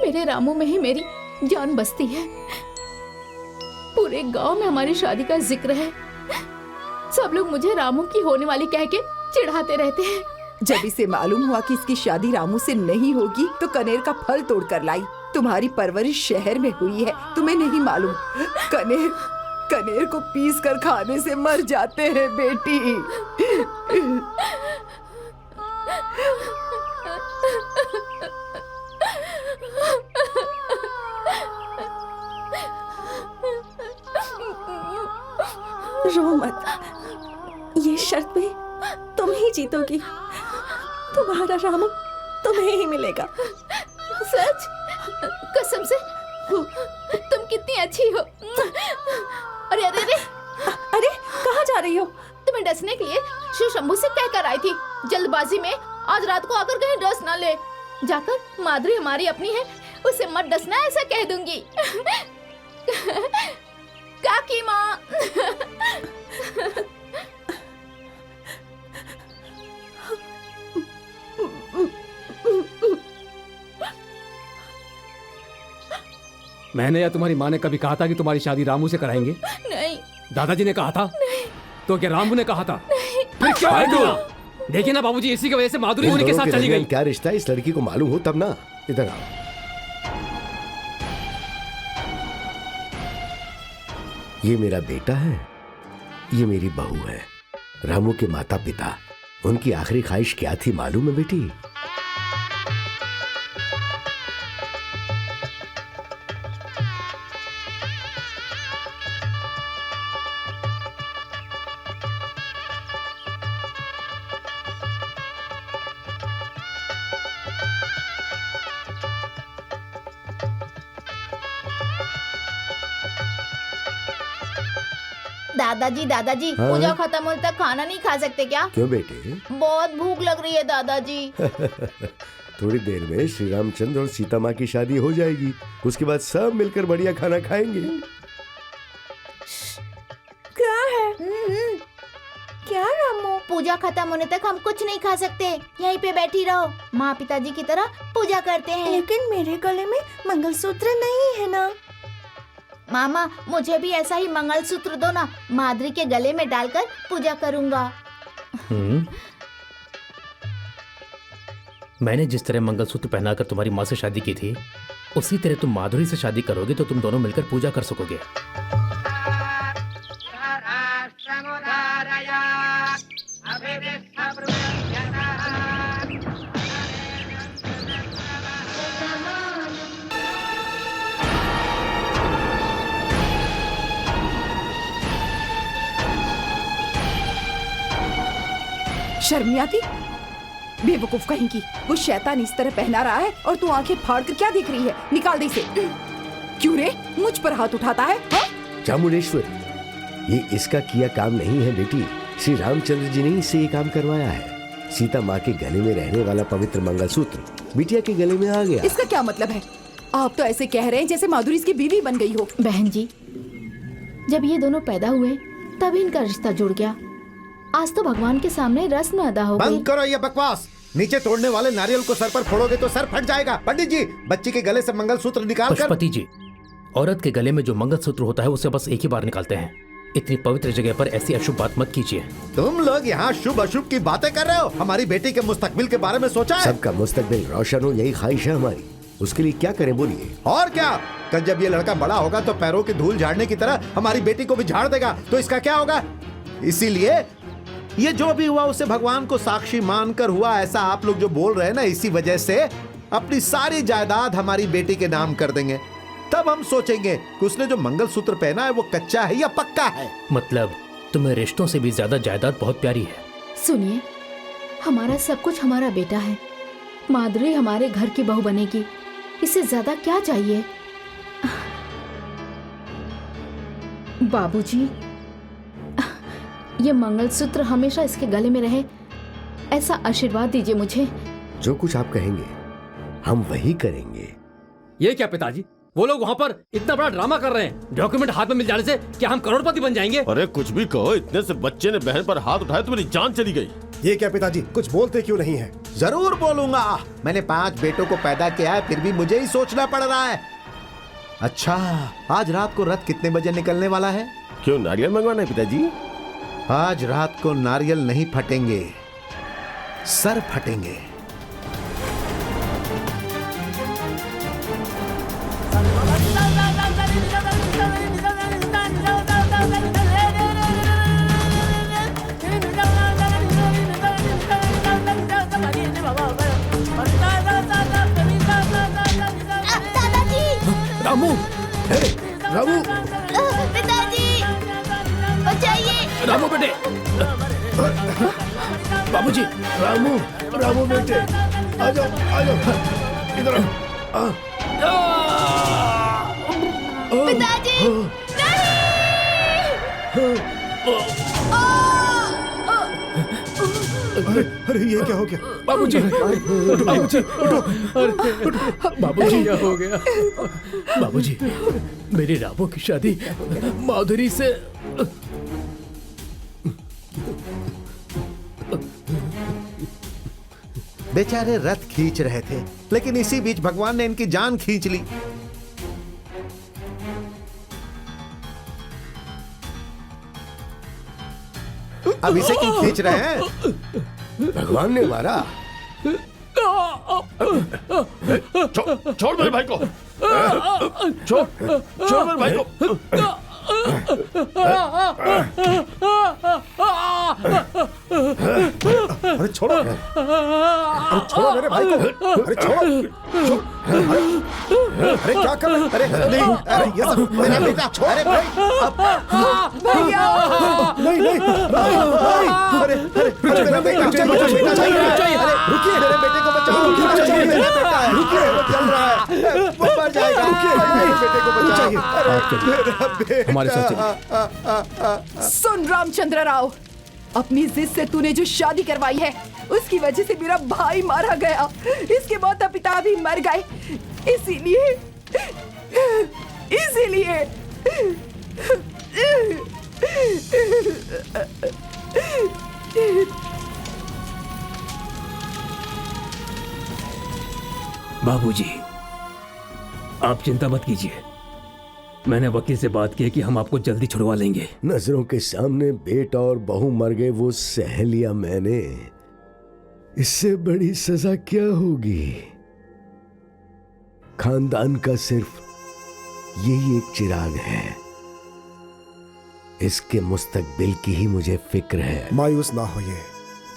मेरे रामू में ही मेरी जान बसती है। पूरे गांव में हमारी शादी का जिक्र है। सब लोग मुझे रामू की होने वाली कह के चिढ़ाते रहते हैं। जब इसे मालूम हुआ कि इसकी शादी रामू से नहीं होगी तो कनेर का फल तोड़ कर लाई। तुम्हारी परवरिश शहर में हुई है, तुम्हें नहीं मालूम। कनेर को पीस कर खाने से मर जाते हैं बेटी। रो मत, ये शर्त में तुम ही जीतोगी। तुम्हारा रामू तुम्हें ही मिलेगा। सच? कसम से? तुम कितनी अच्छी हो। अरे अरे अरे अरे कहाँ जा रही हो? तुम्हें डसने के लिए शिव शंभू से कहकर आई थी, जल्दबाजी में आज रात को आकर कहीं डस ना ले। जाकर माधुरी हमारी अपनी है, उसे मत डसना ऐसा कह दूंगी। काकी माँ। मैंने या तुम्हारी माँ ने कभी कहा था कि तुम्हारी शादी रामू से कराएंगे? नहीं। दादाजी ने कहा था? नहीं। तो क्या रामू ने कहा था? नहीं। फिर क्यों है तू? देखिए ना बाबूजी, इसी की वजह से माधुरी उन्हीं के साथ चली गई। क्या रिश्ता है, इस लड़की को मालूम हो तब ना। इधर आओ। ये मेरा बेटा है, ये मेरी बहू है। रामू के माता पिता, उनकी आखिरी ख्वाहिश क्या थी मालूम है बेटी? दादाजी दादाजी, हाँ? पूजा खत्म होने तक खाना नहीं खा सकते क्या? क्यों बेटे? बहुत भूख लग रही है दादाजी। थोड़ी देर में श्री रामचंद्र और सीता माँ की शादी हो जाएगी, उसके बाद सब मिलकर बढ़िया खाना खाएंगे। क्या है? पूजा खत्म होने तक हम कुछ नहीं खा सकते। यहीं पे बैठी रहो, माँ पिताजी की तरह पूजा करते हैं। लेकिन मेरे गले में मंगलसूत्र नहीं है ना। मामा मुझे भी ऐसा ही मंगलसूत्र दो ना, माधुरी के गले में डालकर पूजा करूँगा। मैंने जिस तरह मंगलसूत्र पहनाकर तुम्हारी माँ से शादी की थी, उसी तरह तुम माधुरी से शादी करोगे तो तुम दोनों मिलकर पूजा कर सकोगे। शर्म नहीं आती? बेवकूफ कहीं की, वो शैतान इस तरह पहना रहा है और तू आंखें फाड़ कर क्या देख रही है? निकाल दे इसे। क्यों रे, मुझ पर हाथ उठाता है? चामुंडेश्वर, ये इसका किया काम नहीं है बेटी। श्री रामचंद्र जी ने इससे ये काम करवाया है। सीता माँ के गले में रहने वाला पवित्र मंगलसूत्र बिटिया के गले में आ गया। इसका क्या मतलब है? आप तो ऐसे कह रहे हैं जैसे माधुरी इसकी बीवी बन गई हो। बहन जी, जब ये दोनों पैदा हुए तभी इनका रिश्ता जुड़ गया। आज तो भगवान के सामने रस्म अदा हो गई। बंद करो ये बकवास। नीचे तोड़ने वाले नारियल को सर पर फोड़ोगे तो सर फट जाएगा। पंडित जी, बच्ची के गले से मंगलसूत्र निकाल कर। पशुपति जी, औरत के गले में जो मंगलसूत्र होता है उसे बस एक ही बार निकालते हैं। इतनी पवित्र जगह पर ऐसी अशुभ बात मत कीजिए। तुम लोग यहाँ शुभ अशुभ की बातें कर रहे हो। हमारी बेटी के मुस्तकबिल के बारे में सोचा है? सबका मुस्तकबिल रोशन हो, यही ख्वाहिश है हमारी। उसके लिए क्या करें बोलिए? और क्या, कल जब ये लड़का बड़ा होगा तो पैरों की धूल झाड़ने की तरह हमारी बेटी को भी झाड़ देगा, तो इसका क्या होगा? इसीलिए ये जो भी हुआ उसे भगवान को साक्षी मानकर हुआ, ऐसा आप लोग जो बोल रहे हैं ना, इसी वजह से अपनी सारी जायदाद हमारी बेटी के नाम कर देंगे। तब हम सोचेंगे कि उसने जो मंगलसूत्र पहना है वो कच्चा है या पक्का है। मतलब तुम्हें रिश्तों से भी ज्यादा जायदाद बहुत प्यारी है। सुनिए, हमारा सब कुछ हमारा बेटा है। माधुरी हमारे घर की बहू बनेगी, इससे ज्यादा क्या चाहिए? बाबूजी, ये मंगलसूत्र हमेशा इसके गले में रहे, ऐसा आशीर्वाद दीजिए मुझे। जो कुछ आप कहेंगे हम वही करेंगे। ये क्या पिताजी, वो लोग वहाँ पर इतना बड़ा ड्रामा कर रहे हैं। डॉक्यूमेंट हाथ में मिल जाने से क्या हम करोड़पति बन जाएंगे? अरे कुछ भी कहो, इतने से बच्चे ने बहन पर हाथ उठाया तो मेरी जान चली गई। ये क्या पिताजी, कुछ बोलते क्यों नहीं है? जरूर बोलूंगा। मैंने 5 बेटों को पैदा किया है, फिर भी मुझे ही सोचना पड़ रहा है। अच्छा, आज रात को रथ कितने बजे निकलने वाला है? क्यों, नारियल मंगवाना है पिताजी? आज रात को नारियल नहीं फटेंगे, सर फटेंगे। रामू, रामू, पिताजी बचाइए। रामू बेटे, बाबूजी, रामू, रामू बेटे, आ जाओ, आ जाओ, इधर आओ। पिताजी अरे अरे, ये क्या हो गया? बाबूजी, बाबूजी, बाबूजी, क्या हो गया? बाबूजी, मेरी रामू की शादी माधुरी से। बेचारे रथ खींच रहे थे, लेकिन इसी बीच भगवान ने इनकी जान खींच ली। अब इसे क्यों खींच रहे हैं? भगवान ने मारा। छोड़ मेरे भाई को, छोड़ मेरे भाई को। अरे छोड़ो, अरे छोड़ो मेरे भाई को, अरे छोड़ो, अरे क्या कर रहे? अरे नहीं, अरे ये सब मेरा बेटा, अरे भाई, नहीं नहीं नहीं, अरे अरे मेरा बेटा चाहिए, अरे रुकिए, मेरे बेटे को बचाओ, मेरा बेटा है, रुकिए, वो चल रहा है, वो मर जाएगा, रुकिए, मेरे बेटे को बचाइए, हमारे साथ। सुन रामचंद्र राव, अपनी जिद से तूने जो शादी करवाई है उसकी वजह से मेरा भाई मारा गया, इसके माता पिता भी मर गए, इसीलिए बाबूजी, आप चिंता मत कीजिए। मैंने वकील से बात की है कि हम आपको जल्दी छुड़वा लेंगे। नजरों के सामने बेटा और बहू मर गए, वो सह लिया मैंने। इससे बड़ी सजा क्या होगी? खानदान का सिर्फ यही एक चिराग है, इसके मुस्तकबिल की ही मुझे फिक्र है। मायूस ना होइए,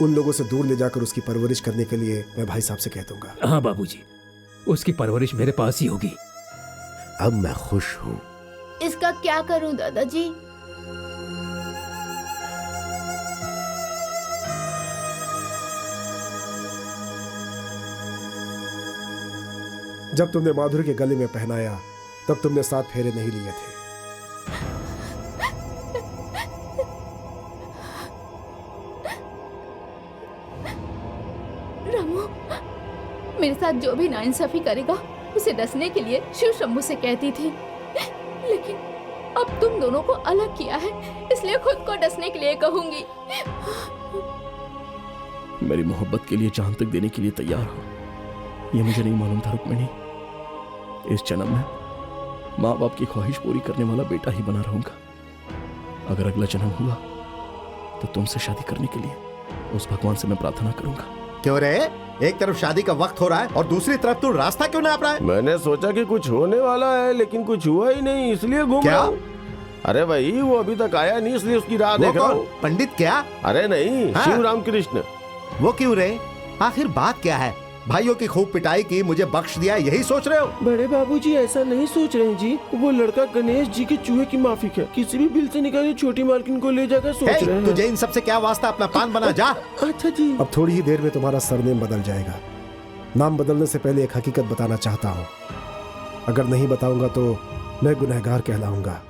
उन लोगों से दूर ले जाकर उसकी परवरिश करने के लिए मैं भाई साहब से कह दूंगा। हाँ बाबूजी, उसकी परवरिश मेरे पास ही होगी। अब मैं खुश हूं। इसका क्या करूं दादाजी? जब तुमने माधुरी के गले में पहनाया तब तुमने 7 फेरे नहीं लिए थे। रामू, मेरे साथ जो भी नाइंसाफी करेगा उसे डसने के लिए शिव शंभू से कहती थी, लेकिन अब तुम दोनों को अलग किया है, इसलिए खुद को डसने के लिए कहूंगी। मेरी मोहब्बत के लिए जान तक देने के लिए तैयार हो, ये मुझे नहीं मालूम था रुक्मिणी। इस जन्म में माँ बाप की ख्वाहिश पूरी करने वाला बेटा ही बना रहूंगा। अगर अगला जन्म हुआ तो तुमसे शादी करने के लिए उस भगवान से मैं प्रार्थना करूंगा। क्यों रे, एक तरफ शादी का वक्त हो रहा है और दूसरी तरफ तू रास्ता क्यों नाप रहा है? मैंने सोचा कि कुछ होने वाला है, लेकिन कुछ हुआ ही नहीं, इसलिए घूम क्या? रहा हूं। अरे भाई, वो अभी तक आया नहीं, इसलिए उसकी राह वो देख रहा कौन? हूं। पंडित क्या? अरे नहीं, हाँ। शिव राम कृष्ण। वो क्यों रे? आखिर बात क्या है? भाइयों की खूब पिटाई की, मुझे बख्श दिया, यही सोच रहे हो? बड़े बाबूजी ऐसा नहीं सोच रहे हैं जी। वो लड़का गणेश जी के चूहे की माफिक है, किसी भी बिल से निकाल के छोटी मालकिन को ले जाकर सोच रहे हैं। तुझे इन सब से क्या वास्ता? अपना पान बना जा। अच्छा जी। अब थोड़ी ही देर में तुम्हारा सरनेम बदल जाएगा। नाम बदलने से पहले एक हकीकत बताना चाहता हूँ। अगर नहीं बताऊंगा तो मैं गुनहगार कहलाऊंगा।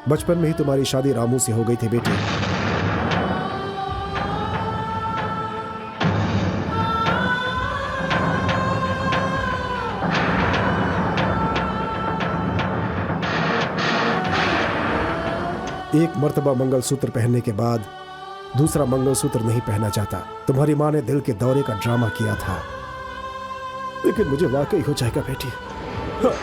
बचपन में ही तुम्हारी शादी रामू से हो गई थी बेटी। एक मर्तबा मंगलसूत्र पहनने के बाद दूसरा मंगलसूत्र नहीं पहना चाहता। तुम्हारी माँ ने दिल के दौरे का ड्रामा किया था, लेकिन मुझे वाकई हो जाएगा बेटी। हाँ।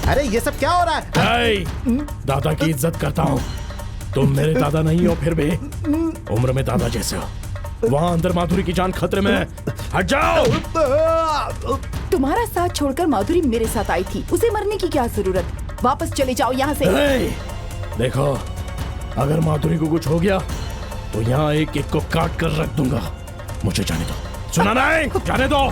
अरे ये सब क्या हो रहा है? दादा की इज्जत करता हूँ। तुम मेरे दादा नहीं हो, फिर भी उम्र में दादा जैसे हो। वहाँ अंदर माधुरी की जान खतरे में है। हट जाओ। तुम्हारा साथ छोड़कर माधुरी मेरे साथ आई थी, उसे मरने की क्या जरूरत? वापस चले जाओ यहाँ से। देखो, अगर माधुरी को कुछ हो गया तो यहाँ एक एक को काट कर रख दूंगा। मुझे जाने दो। सुना नहीं? जाने दो।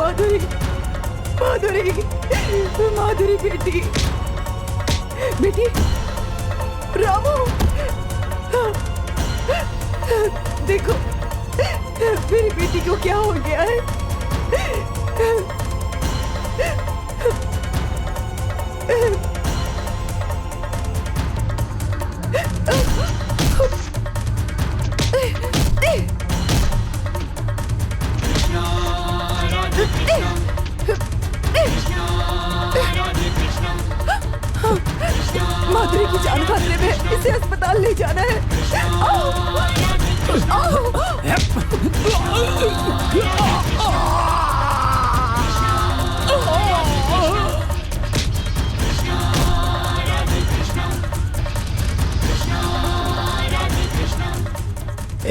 माधुरी, माधुरी, माधुरी बेटी, बेटी, रामू, देखो मेरी बेटी को क्या हो गया है। माधुरी की जान खतरे में, इसे अस्पताल ले जाना है।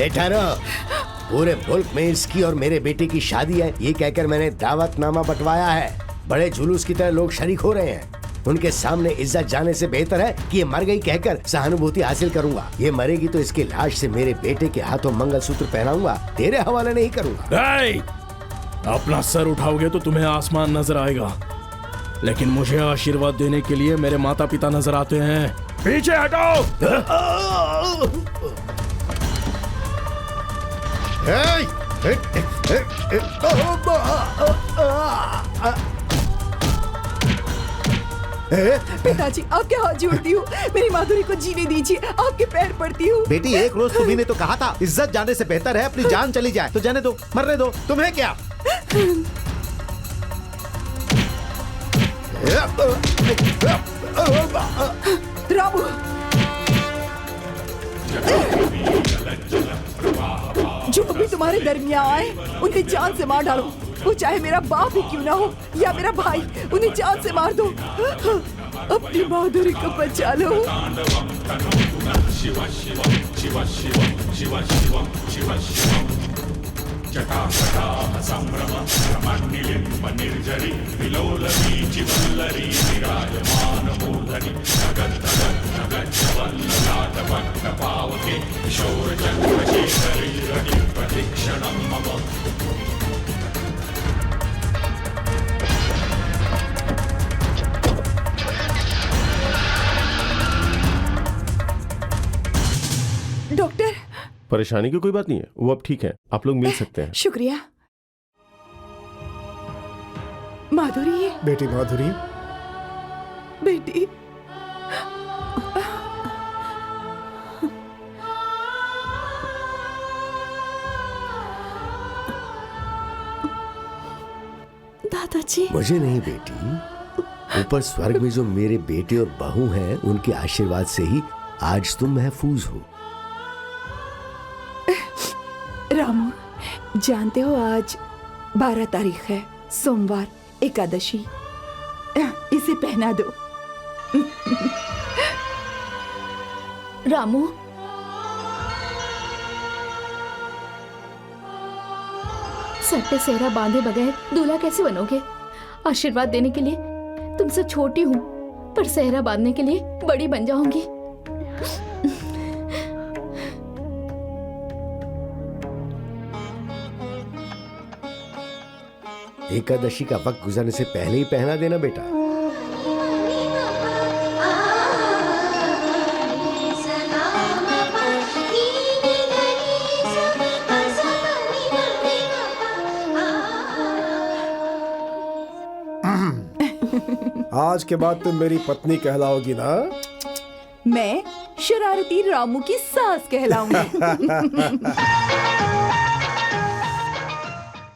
ठहरो, पूरे मुल्क में इसकी और मेरे बेटे की शादी है ये कहकर मैंने दावतनामा बंटवाया है। बड़े जुलूस की तरह लोग शरीक हो रहे हैं। उनके सामने इज्जत जाने से बेहतर है कि ये मर गई कहकर सहानुभूति हासिल करूंगा। ये मरेगी तो इसकी लाश से मेरे बेटे के हाथों मंगलसूत्र पहनाऊंगा, तेरे हवाले नहीं करूंगा। अपना सर उठाओगे तो तुम्हें आसमान नजर आएगा, लेकिन मुझे आशीर्वाद देने के लिए मेरे माता पिता नजर आते हैं। पीछे हटो। पिताजी, आपके हाथ जोड़ती हूँ, मेरी माधुरी को जीने दीजिए, आपके पैर पड़ती हूँ। बेटी, एक रोज तुम्ही ने तो कहा था इज्जत जाने से बेहतर है अपनी जान चली जाए। तो जाने दो, मरने दो, तुम्हें क्या। रामू, जो भी तुम्हारे दरमियान आए उन्हें जान से मार डालो। वो चाहे मेरा बाप ही क्यों ना हो या मेरा भाई, उन्हें जान से मार दो। अपनी माधुरी को बचा लो। डॉक्टर, परेशानी की कोई बात नहीं है, वो अब ठीक है, आप लोग मिल सकते हैं। शुक्रिया। माधुरी, बेटी माधुरी, बेटी, दादाजी। मुझे नहीं बेटी, ऊपर स्वर्ग में जो मेरे बेटे और बहू हैं उनके आशीर्वाद से ही आज तुम महफूज हो। रामू, जानते हो आज 12 तारीख है, सोमवार, एकादशी। इसे पहना दो। रामू, सर पे सेहरा बांधे बगैर दूल्हा कैसे बनोगे? आशीर्वाद देने के लिए तुमसे छोटी हूँ, पर सेहरा बांधने के लिए बड़ी बन जाऊंगी। एकादशी का वक्त गुजरने से पहले ही पहना देना बेटा। आज के बाद तुम मेरी पत्नी कहलाओगी ना? मैं शरारती रामू की सास कहलाऊंगी।